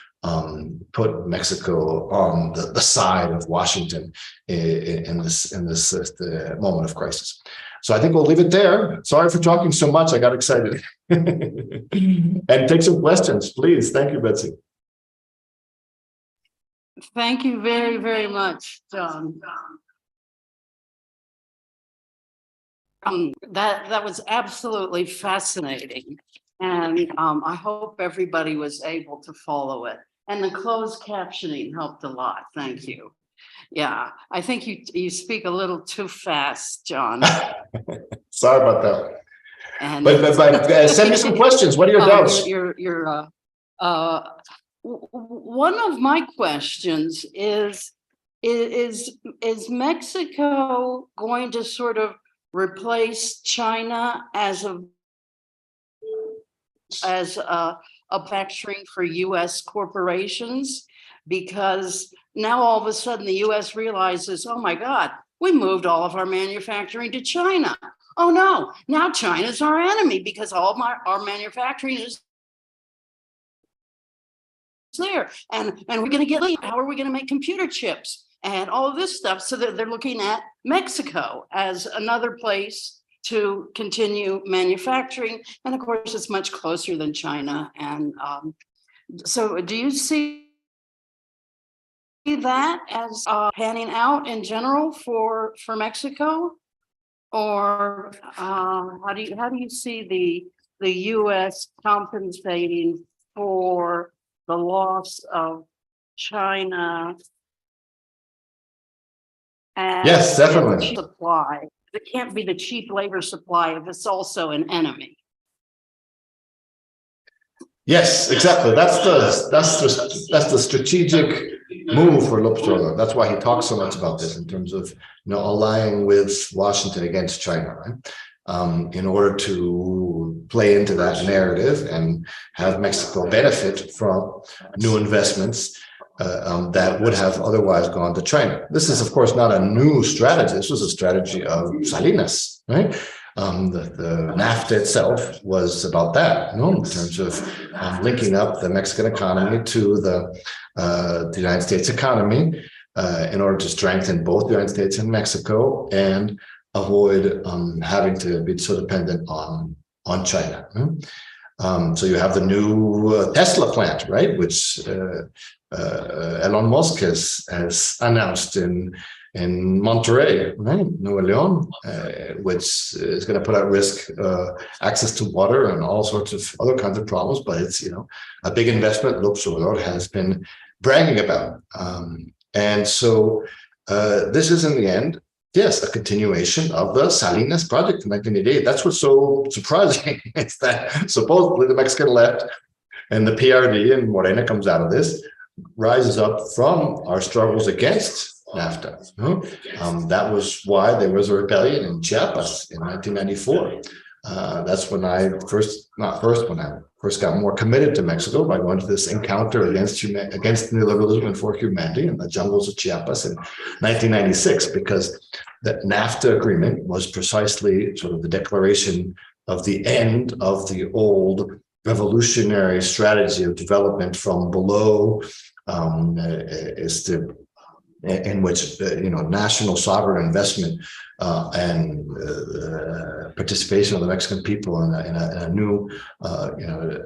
A: put Mexico on the side of Washington in this the moment of crisis. So I think we'll leave it there. Sorry for talking so much. I got excited. And take some questions, please. Thank you, Betsy.
B: Thank you very, very much, John. That was absolutely fascinating. And I hope everybody was able to follow it. And the closed captioning helped a lot. Thank you. Yeah, I think you speak a little too fast, John.
A: Sorry about that.
B: And
A: but send me some questions. What are your doubts?
B: One of my questions is Mexico going to sort of replace China as a manufacturing for U.S. corporations? Because now all of a sudden the U.S. realizes, oh my God, we moved all of our manufacturing to China. Oh no, now China's our enemy because all of our manufacturing is there. And we're going to get, how are we going to make computer chips and all of this stuff? So that they're looking at Mexico as another place to continue manufacturing. And of course, it's much closer than China. And so do you see that as panning out in general for Mexico? Or how do you see the U.S. compensating for the loss of China? And
A: yes, definitely.
B: Supply. It can't be the cheap labor supply if it's also an enemy.
A: Yes, exactly. That's the strategic move for Lopez Obrador. That's why he talks so much about this in terms of allying with Washington against China, right? In order to play into that narrative and have Mexico benefit from new investments that would have otherwise gone to China. This is, of course, not a new strategy. This was a strategy of Salinas, right? The NAFTA itself was about that, in terms of linking up the Mexican economy to the United States economy in order to strengthen both the United States and Mexico and avoid having to be so dependent on China. So you have the new Tesla plant, right, which Elon Musk has announced in Monterrey, right, Nuevo León, which is going to put at risk access to water and all sorts of other kinds of problems. But it's a big investment Lopez Obrador has been bragging about, and so this is in the end, yes, a continuation of the Salinas project in 1988. That's what's so surprising. It's that supposedly the Mexican left and the PRD and Morena comes out of this, rises up from our struggles against NAFTA. That was why there was a rebellion in Chiapas in 1994. That's when I first got more committed to Mexico by going to this encounter against neoliberalism and for humanity in the jungles of Chiapas in 1996, because the NAFTA agreement was precisely sort of the declaration of the end of the old revolutionary strategy of development from below, is to in which national sovereign investment and participation of the Mexican people in a new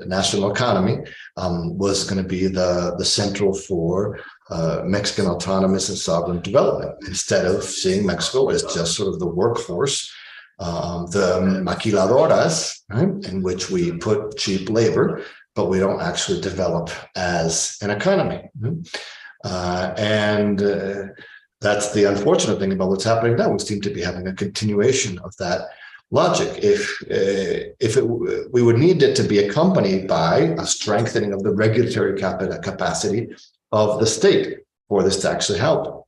A: national economy was going to be the central for Mexican autonomous and sovereign development, instead of seeing Mexico as just sort of the workforce, the maquiladoras, right, in which we put cheap labor, but we don't actually develop as an economy. That's the unfortunate thing about what's happening now. We seem to be having a continuation of that logic. We would need it to be accompanied by a strengthening of the regulatory capacity of the state for this to actually help.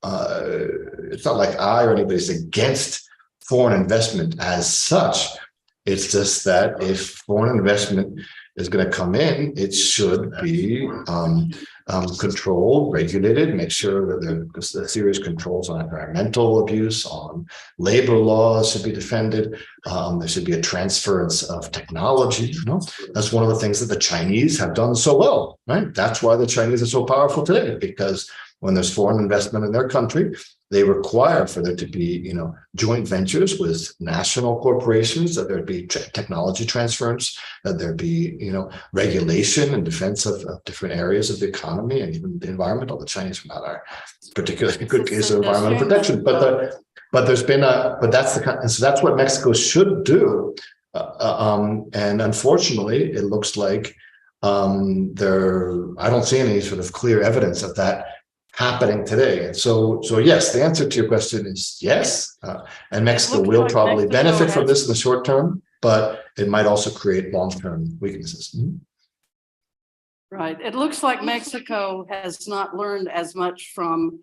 A: It's not like I or anybody's against foreign investment as such. It's just that if foreign investment is going to come in, it should be controlled, regulated, make sure that there's serious controls on environmental abuse, on labor laws should be defended. There should be a transference of technology. That's one of the things that the Chinese have done so well, right? That's why the Chinese are so powerful today, because when there's foreign investment in their country, they require for there to be, joint ventures with national corporations, that there'd be technology transference, that there'd be, regulation and defense of different areas of the economy and even the environment. Although the Chinese are not our particularly good case of environmental protection, but there's been that's so that's what Mexico should do, and unfortunately, it looks like I don't see any sort of clear evidence of that happening today. And so yes, the answer to your question is yes. And Mexico will probably benefit from this in the short term, but it might also create long-term weaknesses.
B: Right. It looks like Mexico has not learned as much from,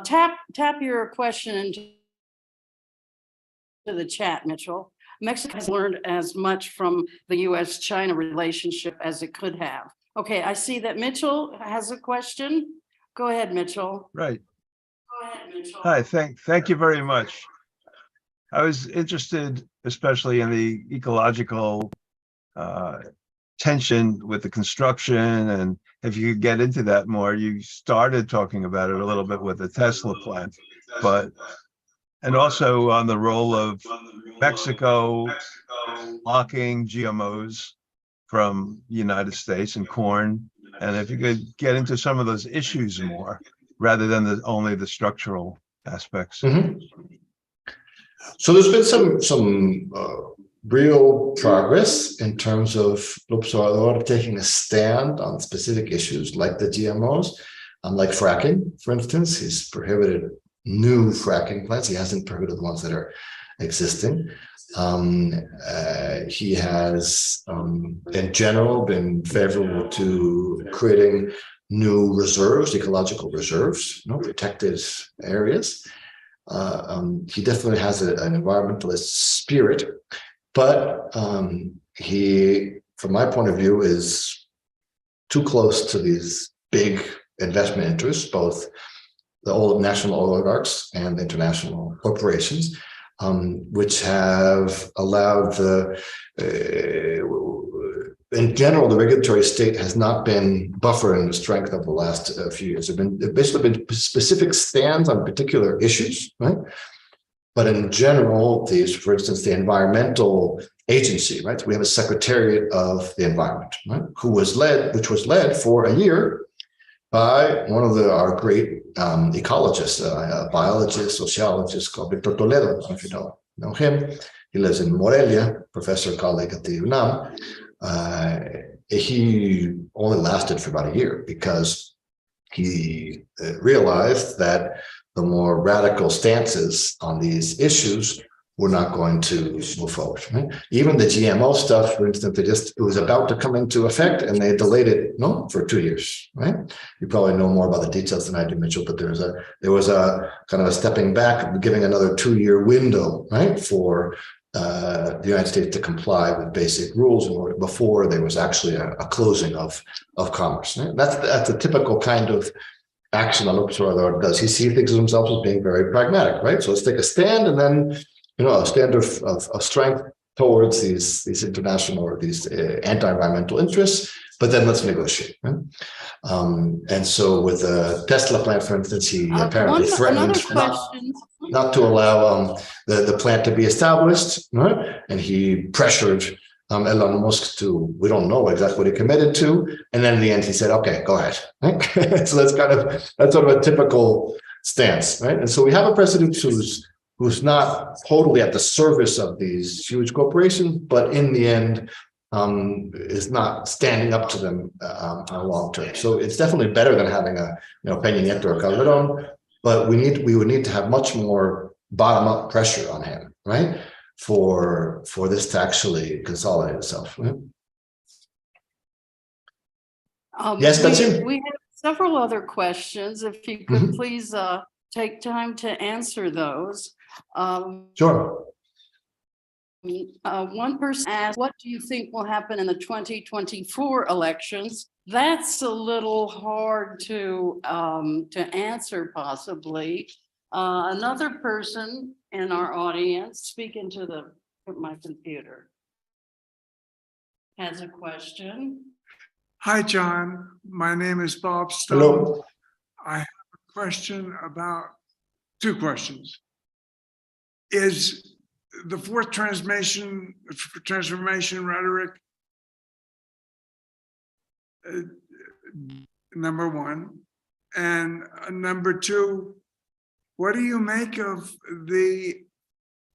B: tap your question into the chat, Mitchell. Mexico has learned as much from the US-China relationship as it could have. Okay, I see that Mitchell has a question. Go ahead, Mitchell.
C: Right.
B: Go ahead, Mitchell.
C: Hi, thank you very much. I was interested, especially in the ecological tension with the construction, and if you could get into that more. You started talking about it a little bit with the Tesla plant, and also on the role of Mexico blocking GMOs from the United States and corn. And if you could get into some of those issues more, rather than only the structural aspects.
A: Mm-hmm. So there's been some real progress in terms of López Obrador taking a stand on specific issues like the GMOs, like fracking, for instance. He's prohibited new fracking plants. He hasn't prohibited the ones that are existing. He has, in general, been favorable to creating new reserves, ecological reserves, protected areas. He definitely has an environmentalist spirit, but he, from my point of view, is too close to these big investment interests, both the old national oligarchs and international corporations, which have allowed in general, the regulatory state has not been buffering the strength of the last few years. There have basically been specific stands on particular issues, right? But in general, for instance, the environmental agency, right? We have a Secretariat of the Environment, right? Which was led for a year by one of our great ecologists, a biologist, sociologist called Victor Toledo. If you know him, he lives in Morelia, professor, colleague at the UNAM. He only lasted for about a year because he realized that the more radical stances on these issues were not going to move forward. Right? Even the GMO stuff, for instance, it was about to come into effect and they delayed it for 2 years. Right? You probably know more about the details than I do, Mitchell, but there was a kind of a stepping back, giving another 2-year window, right, for the United States to comply with basic rules before there was actually a closing of commerce. Right? That's a typical kind of action that López Obrador does. He sees things himself as being very pragmatic, right? So let's take a stand, and then a stand of strength towards these international or these anti-environmental interests, but then let's negotiate. Right? And so with the Tesla plant, for instance, he apparently threatened not to allow the plant to be established, right? And he pressured Elon Musk to, we don't know exactly what he committed to. And then in the end, he said, okay, go ahead. Right? So that's sort of a typical stance, right? And so we have a president who's not totally at the service of these huge corporations, but in the end, is not standing up to them on a long term. So it's definitely better than having a Peña Nieto or Calderón, but we would need to have much more bottom-up pressure on him, right? For this to actually consolidate itself. Right? Yes, Betsy?
B: We have several other questions. If you could please take time to answer those.
A: Sure.
B: One person asked, what do you think will happen in the 2024 elections? That's a little hard to answer, possibly. Another person in our audience, speak into my computer, has a question.
D: Hi, John. My name is Bob Stone.
A: Hello.
D: I have a question about two questions. Is the fourth transformation rhetoric number one? And number two, what do you make of the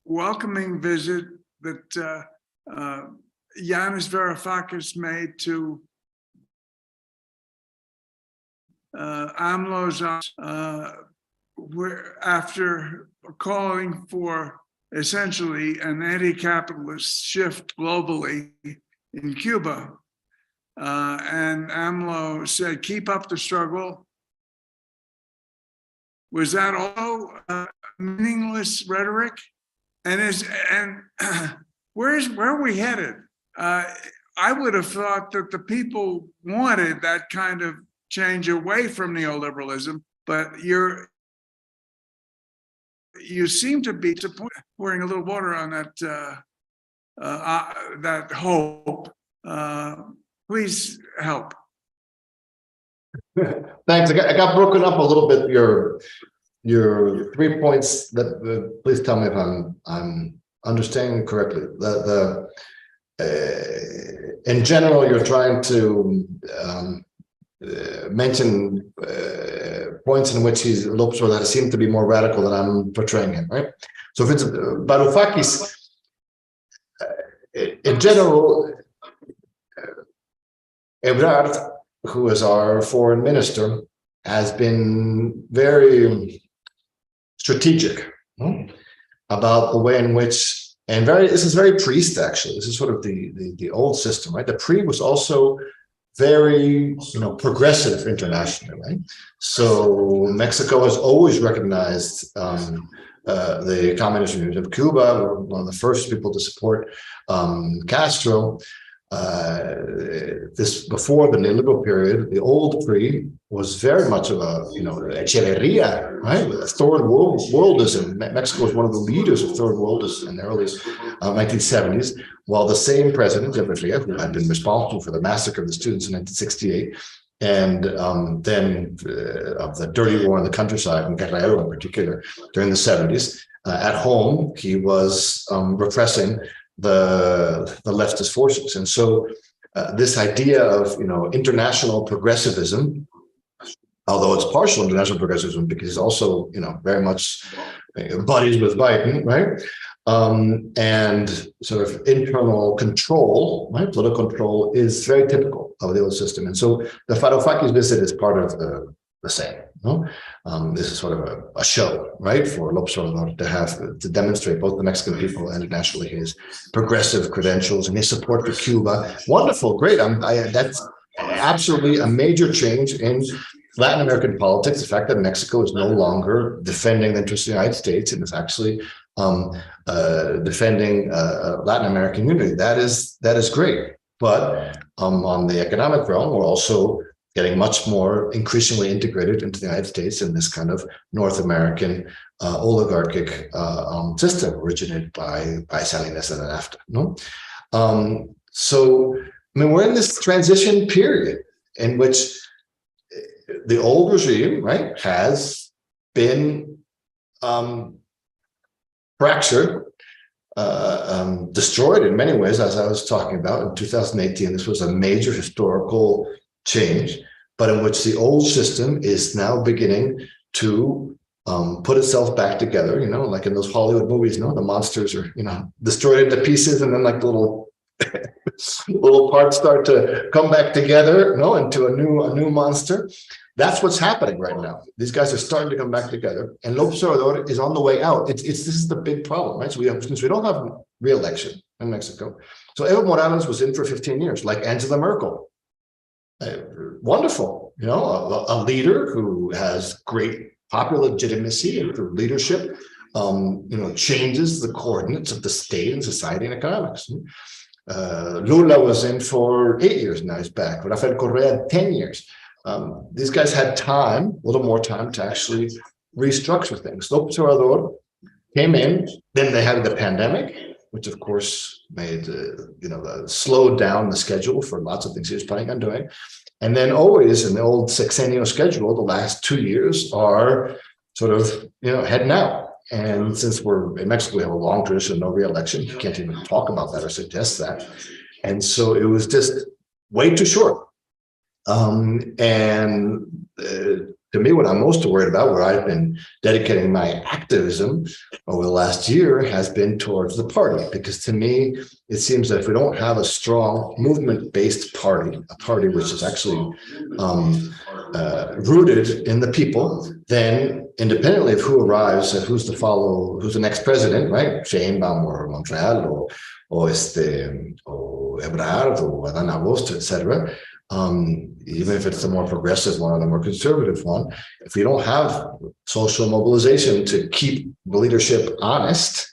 D: welcoming visit that Yanis Varoufakis made to AMLO's where after calling for essentially an anti-capitalist shift globally in Cuba, and AMLO said, "Keep up the struggle." Was that all meaningless rhetoric? And where are we headed? I would have thought that the people wanted that kind of change away from neoliberalism, but you seem to be pouring a little water on that hope. Please help.
A: Thanks. I got broken up a little bit. Your 3 points. That please tell me if I'm understanding correctly. In general, you're trying to mention points in which he's looks or that seem to be more radical than I'm portraying him, right? So if it's Varoufakis, in general, Ebrard, who is our foreign minister, has been very strategic about the way in which, and this is very priest actually. This is sort of the old system, right? The PRI was also very progressive internationally, right? So Mexico has always recognized the Communist Union of Cuba. We were one of the first people to support Castro. This before the neoliberal period, the old PRI was very much of a Echeverria, right? With a third worldism. Mexico was one of the leaders of third worldism in the early 1970s, while the same president, Echeverria, who had been responsible for the massacre of the students in 1968, and then of the dirty war in the countryside, in Guerrero in particular, during the 70s, at home, he was repressing the leftist forces. And so this idea of international progressivism, although it's partial international progressivism because it's also very much buddies with Biden, right? And sort of internal control, right? Political control is very typical of the old system. And so the Varoufakis visit is part of the same. This is sort of a show, right, for López Obrador to demonstrate both the Mexican people and internationally his progressive credentials and his support for Cuba. Wonderful, great. That's absolutely a major change in Latin American politics. The fact that Mexico is no longer defending the interests of the United States and is actually defending Latin American unity. That is great. But on the economic realm, we're also getting much more increasingly integrated into the United States in this kind of North American oligarchic system originated by Salinas and NAFTA. So I mean, we're in this transition period in which the old regime, right, has been fractured, destroyed in many ways, as I was talking about in 2018. This was a major historical change, but in which the old system is now beginning to put itself back together, like in those Hollywood movies, the monsters are, destroyed into pieces, and then like the little parts start to come back together, into a new monster. That's what's happening right now. These guys are starting to come back together, and López Obrador is on the way out. This is the big problem, right? So since we don't have re-election in Mexico, so Evo Morales was in for 15 years, like Angela Merkel. Wonderful, a leader who has great popular legitimacy and through leadership, changes the coordinates of the state and society and economics. Lula was in for 8 years, now he's back. Rafael Correa, 10 years. These guys had time, a little more time to actually restructure things. López Obrador came in, then they had the pandemic, which of course made, slowed down the schedule for lots of things he was planning on doing. And then always in the old sexennial schedule, the last 2 years are sort of, heading out. And since we're in Mexico, we have a long tradition of no re-election. You can't even talk about that or suggest that. And so it was just way too short. To me, what I'm most worried about, where I've been dedicating my activism over the last year, has been towards the party. Because to me, it seems that if we don't have a strong movement-based party, a party which is actually rooted in the people, then independently of who arrives and who's the next president, right? Sheinbaum or Montreal or Ebrard or Adán Augusto, etc. Even if it's the more progressive one or the more conservative one, if we don't have social mobilization to keep the leadership honest,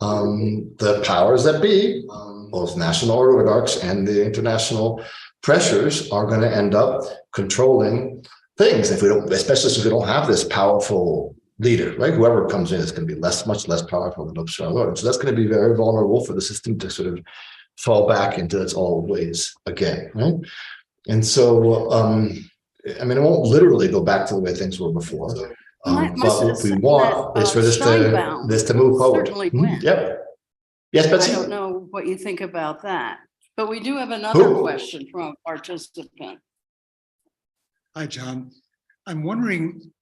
A: the powers that be, both national oligarchs and the international pressures, are going to end up controlling things. If we don't, especially if we don't have this powerful leader, right? Whoever comes in is going to be much less powerful than López Obrador. So that's going to be very vulnerable for the system to sort of fall back into its old ways again, right? And so, it won't literally go back to the way things were before, but what we want is for this to move forward. Yep. Yes, Betsy?
B: I don't know what you think about that, but we do have another question from a participant.
E: Hi, John. I'm wondering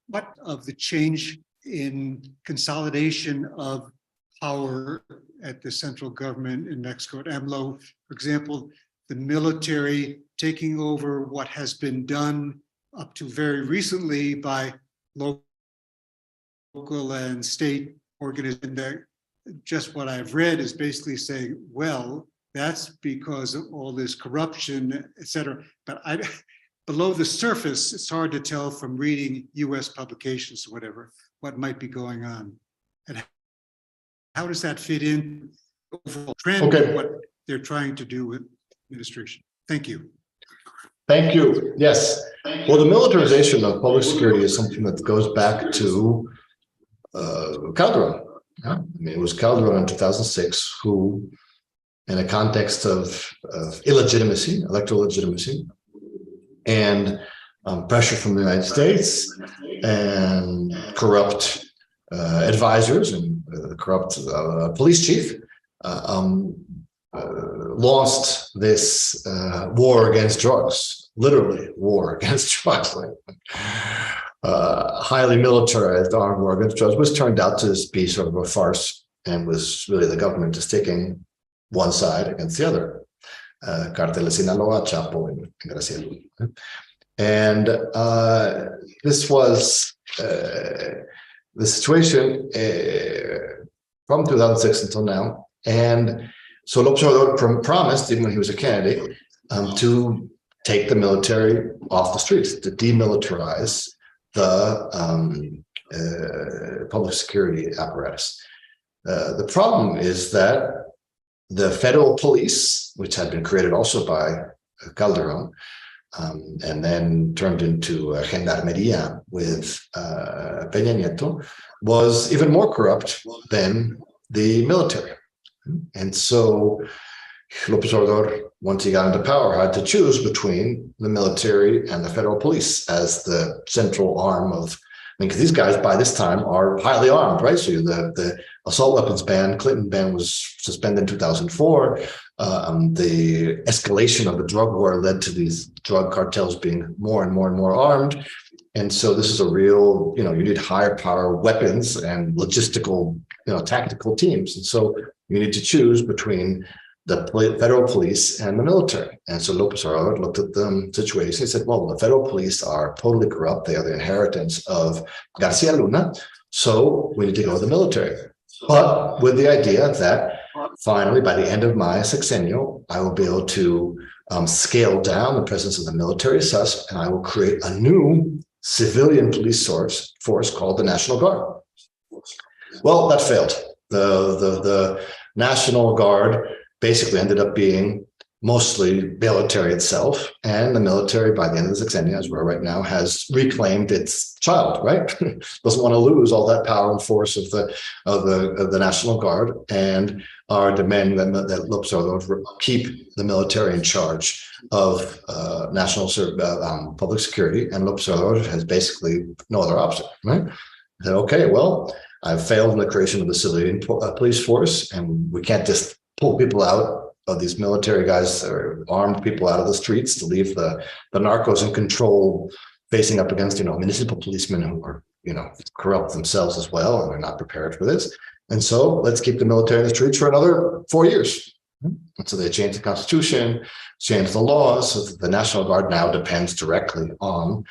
E: what of the change in consolidation of power at the central government in Mexico, at AMLO, for example, the military taking over what has been done up to very recently by local and state organizations. That just what I've read is basically saying, well, that's because of all this corruption, et cetera. But below the surface, it's hard to tell from reading US publications or whatever, what might be going on. And how does that fit in overall trend of what they're trying to do with administration? Thank you.
A: Thank you. Yes. Well, the militarization of public security is something that goes back to Calderon. Yeah? It was Calderon in 2006 who, in a context of illegitimacy, electoral legitimacy, and pressure from the United States and corrupt advisors and corrupt police chief, launched this war against drugs, literally war against drugs, highly militarized armed war against drugs, which turned out to be sort of a farce and was really the government just taking one side against the other. Cartel de Sinaloa, Chapo, and Graciela. And this was the situation from 2006 until now. And so López Obrador promised, even when he was a candidate, to take the military off the streets, to demilitarize the public security apparatus. The problem is that the federal police, which had been created also by Calderon, and then turned into Gendarmería with Peña Nieto, was even more corrupt than the military. And so López Obrador, once he got into power, had to choose between the military and the federal police as the central arm of, because these guys by this time are highly armed, right? So the assault weapons ban, Clinton ban, was suspended in 2004. The escalation of the drug war led to these drug cartels being more and more and more armed. And so this is a real, you need higher power weapons and logistical, tactical teams. And so you need to choose between the federal police and the military. And so López Obrador looked at the situation. He said, well, the federal police are totally corrupt. They are the inheritance of Garcia Luna. So we need to go with the military. But with the idea that finally, by the end of my sexennial, I will be able to scale down the presence of the military sus, and I will create a new civilian police force called the National Guard. Well, that failed. The National Guard basically ended up being mostly military itself, and the military by the end of the sexennium, as we're right now, has reclaimed its child, right? Doesn't want to lose all that power and force of the National Guard, and are demanding that López Obrador keep the military in charge of national public security, and López Obrador has basically no other option, right? I said, okay, well, I've failed in the creation of the civilian police force, and we can't just pull people out of these military guys or armed people out of the streets to leave the narcos in control, facing up against, municipal policemen who are, corrupt themselves as well, and are not prepared for this. And so let's keep the military in the streets for another 4 years. And so they changed the constitution, changed the laws, so that the National Guard now depends directly on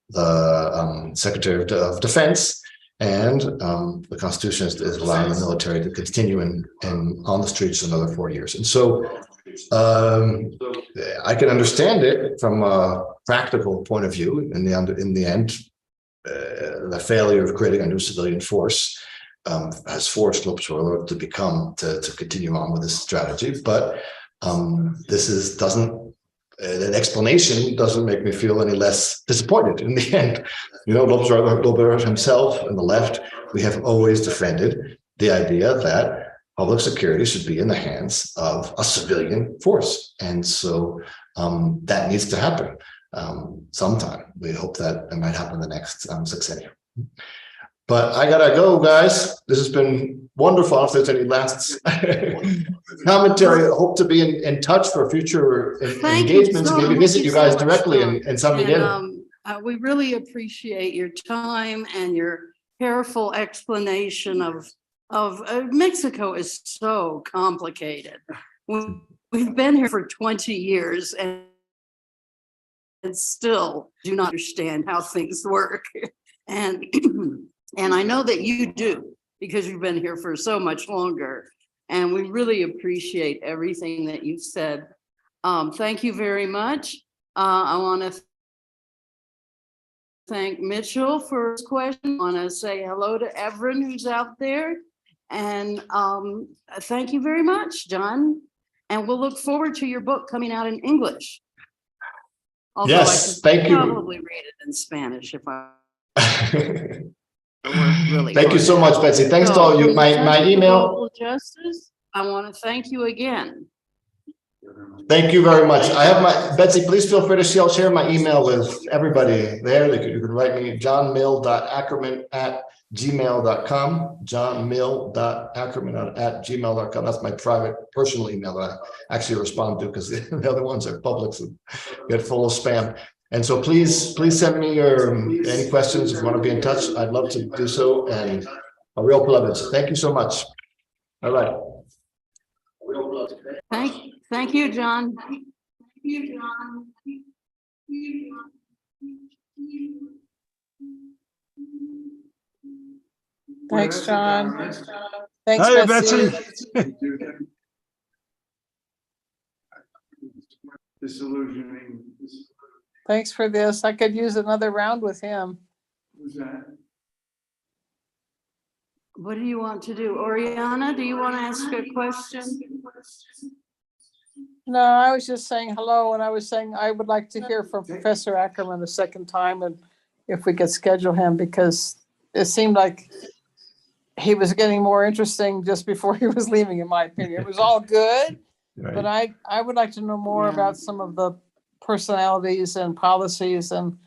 A: the Secretary of Defense. And the Constitution is allowing the military to continue on the streets another 4 years. And so I can understand it from a practical point of view. In the end, the failure of creating a new civilian force has forced López Obrador to continue on with this strategy. But an explanation doesn't make me feel any less disappointed in the end. López Obrador himself and the left, we have always defended the idea that public security should be in the hands of a civilian force. And so that needs to happen sometime. We hope that it might happen the next sexennium. But I gotta go, guys. This has been wonderful. If there's any last commentary, I hope to be in touch for future engagements, and maybe visit you guys directly in San Miguel.
B: We really appreciate your time and your careful explanation of Mexico is so complicated. We've been here for 20 years and still do not understand how things work. And I know that you do, because you've been here for so much longer. And we really appreciate everything that you've said. Thank you very much. I want to thank Mitchell for his question. I want to say hello to Everin, who's out there. And thank you very much, John. And we'll look forward to your book coming out in English. Although
A: yes,
B: I
A: thank you.
B: Probably read it in Spanish if I. Really
A: thank you so much, Betsy. Thanks to all of you. My email.
B: Justice, I want to thank you again.
A: Thank you very much. I have Betsy, please feel free to share my email with everybody there. You can write me johnmill.ackerman@gmail.com, johnmill.ackerman@gmail.com. That's my private personal email that I actually respond to, because the other ones are public and get full of spam. And so please send me any questions if you want to be in touch. I'd love to do so, and a real pleasure. Thank you so much. All right.
B: Thank you, John.
F: Thanks, John. Thanks,
C: Hi,
F: Betsy.
D: Disillusioning.
F: Thanks for this. I could use another round with him.
D: Who's that?
B: What do you want to do? Oriana, do you want to ask a question?
F: No, I was just saying hello, and I was saying I would like to hear from Professor Ackerman a second time, and if we could schedule him, because it seemed like he was getting more interesting just before he was leaving, in my opinion. It was all good, but
C: Right.
F: I would like to know more
B: Yeah.
F: about some of the personalities and policies. And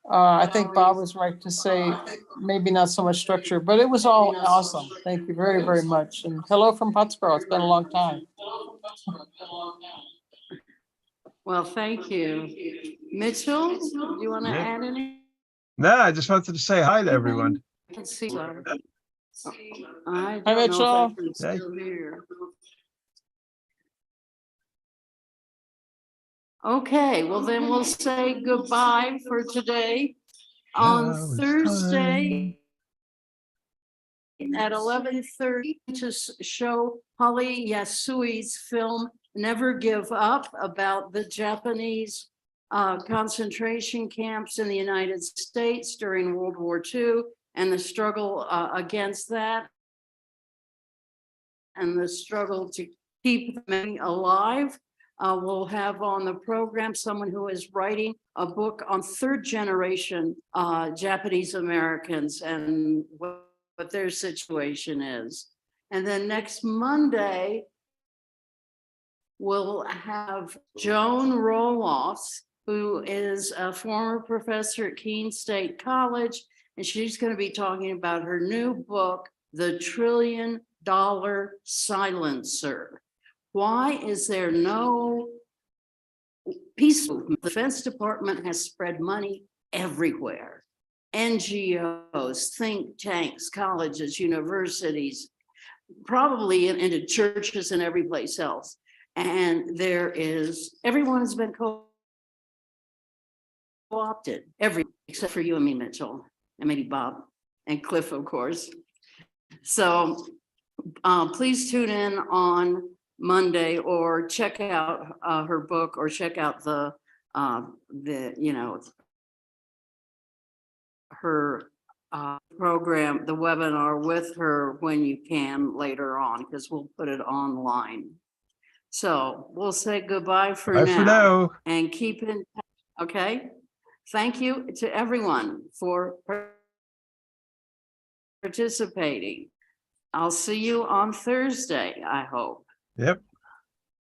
F: I think Bob was right to say maybe not so much structure, but it was all awesome. Thank you very, very much. And hello from Pottsboro. It's been a long time.
B: Well, thank you. Mitchell, do you want to
C: Yeah.
B: add any?
C: No, I just wanted to say hi to everyone.
B: Let's see. I
F: Hi,
B: don't know if
F: Mitchell.
B: Ackerman's
C: Hey.
B: still here. Okay, well then we'll say goodbye for today. On
C: Now it's
B: Thursday at 11:30 to show Holly Yasui's film Never Give Up about the Japanese concentration camps in the United States during World War II and the struggle against that and the struggle to keep them alive. We'll have on the program someone who is writing a book on third generation Japanese Americans and what their situation is. And then next Monday, we'll have Joan Roloffs, who is a former professor at Keene State College, and she's going to be talking about her new book, The $1 Trillion Silencer. Why is there no peace movement? The Defense Department has spread money everywhere. NGOs, think tanks, colleges, universities, probably into churches and every place else. And everyone has been co-opted, except for you and me, Mitchell, and maybe Bob and Cliff, of course. So please tune in on Monday or check out her book or check out her program, the webinar with her when you can later on, because we'll put it online. So we'll say goodbye for
C: Bye
B: now,
C: for now.
B: and keep in touch. Okay. Thank you to everyone for participating. I'll see you on Thursday, I hope.
C: Yep.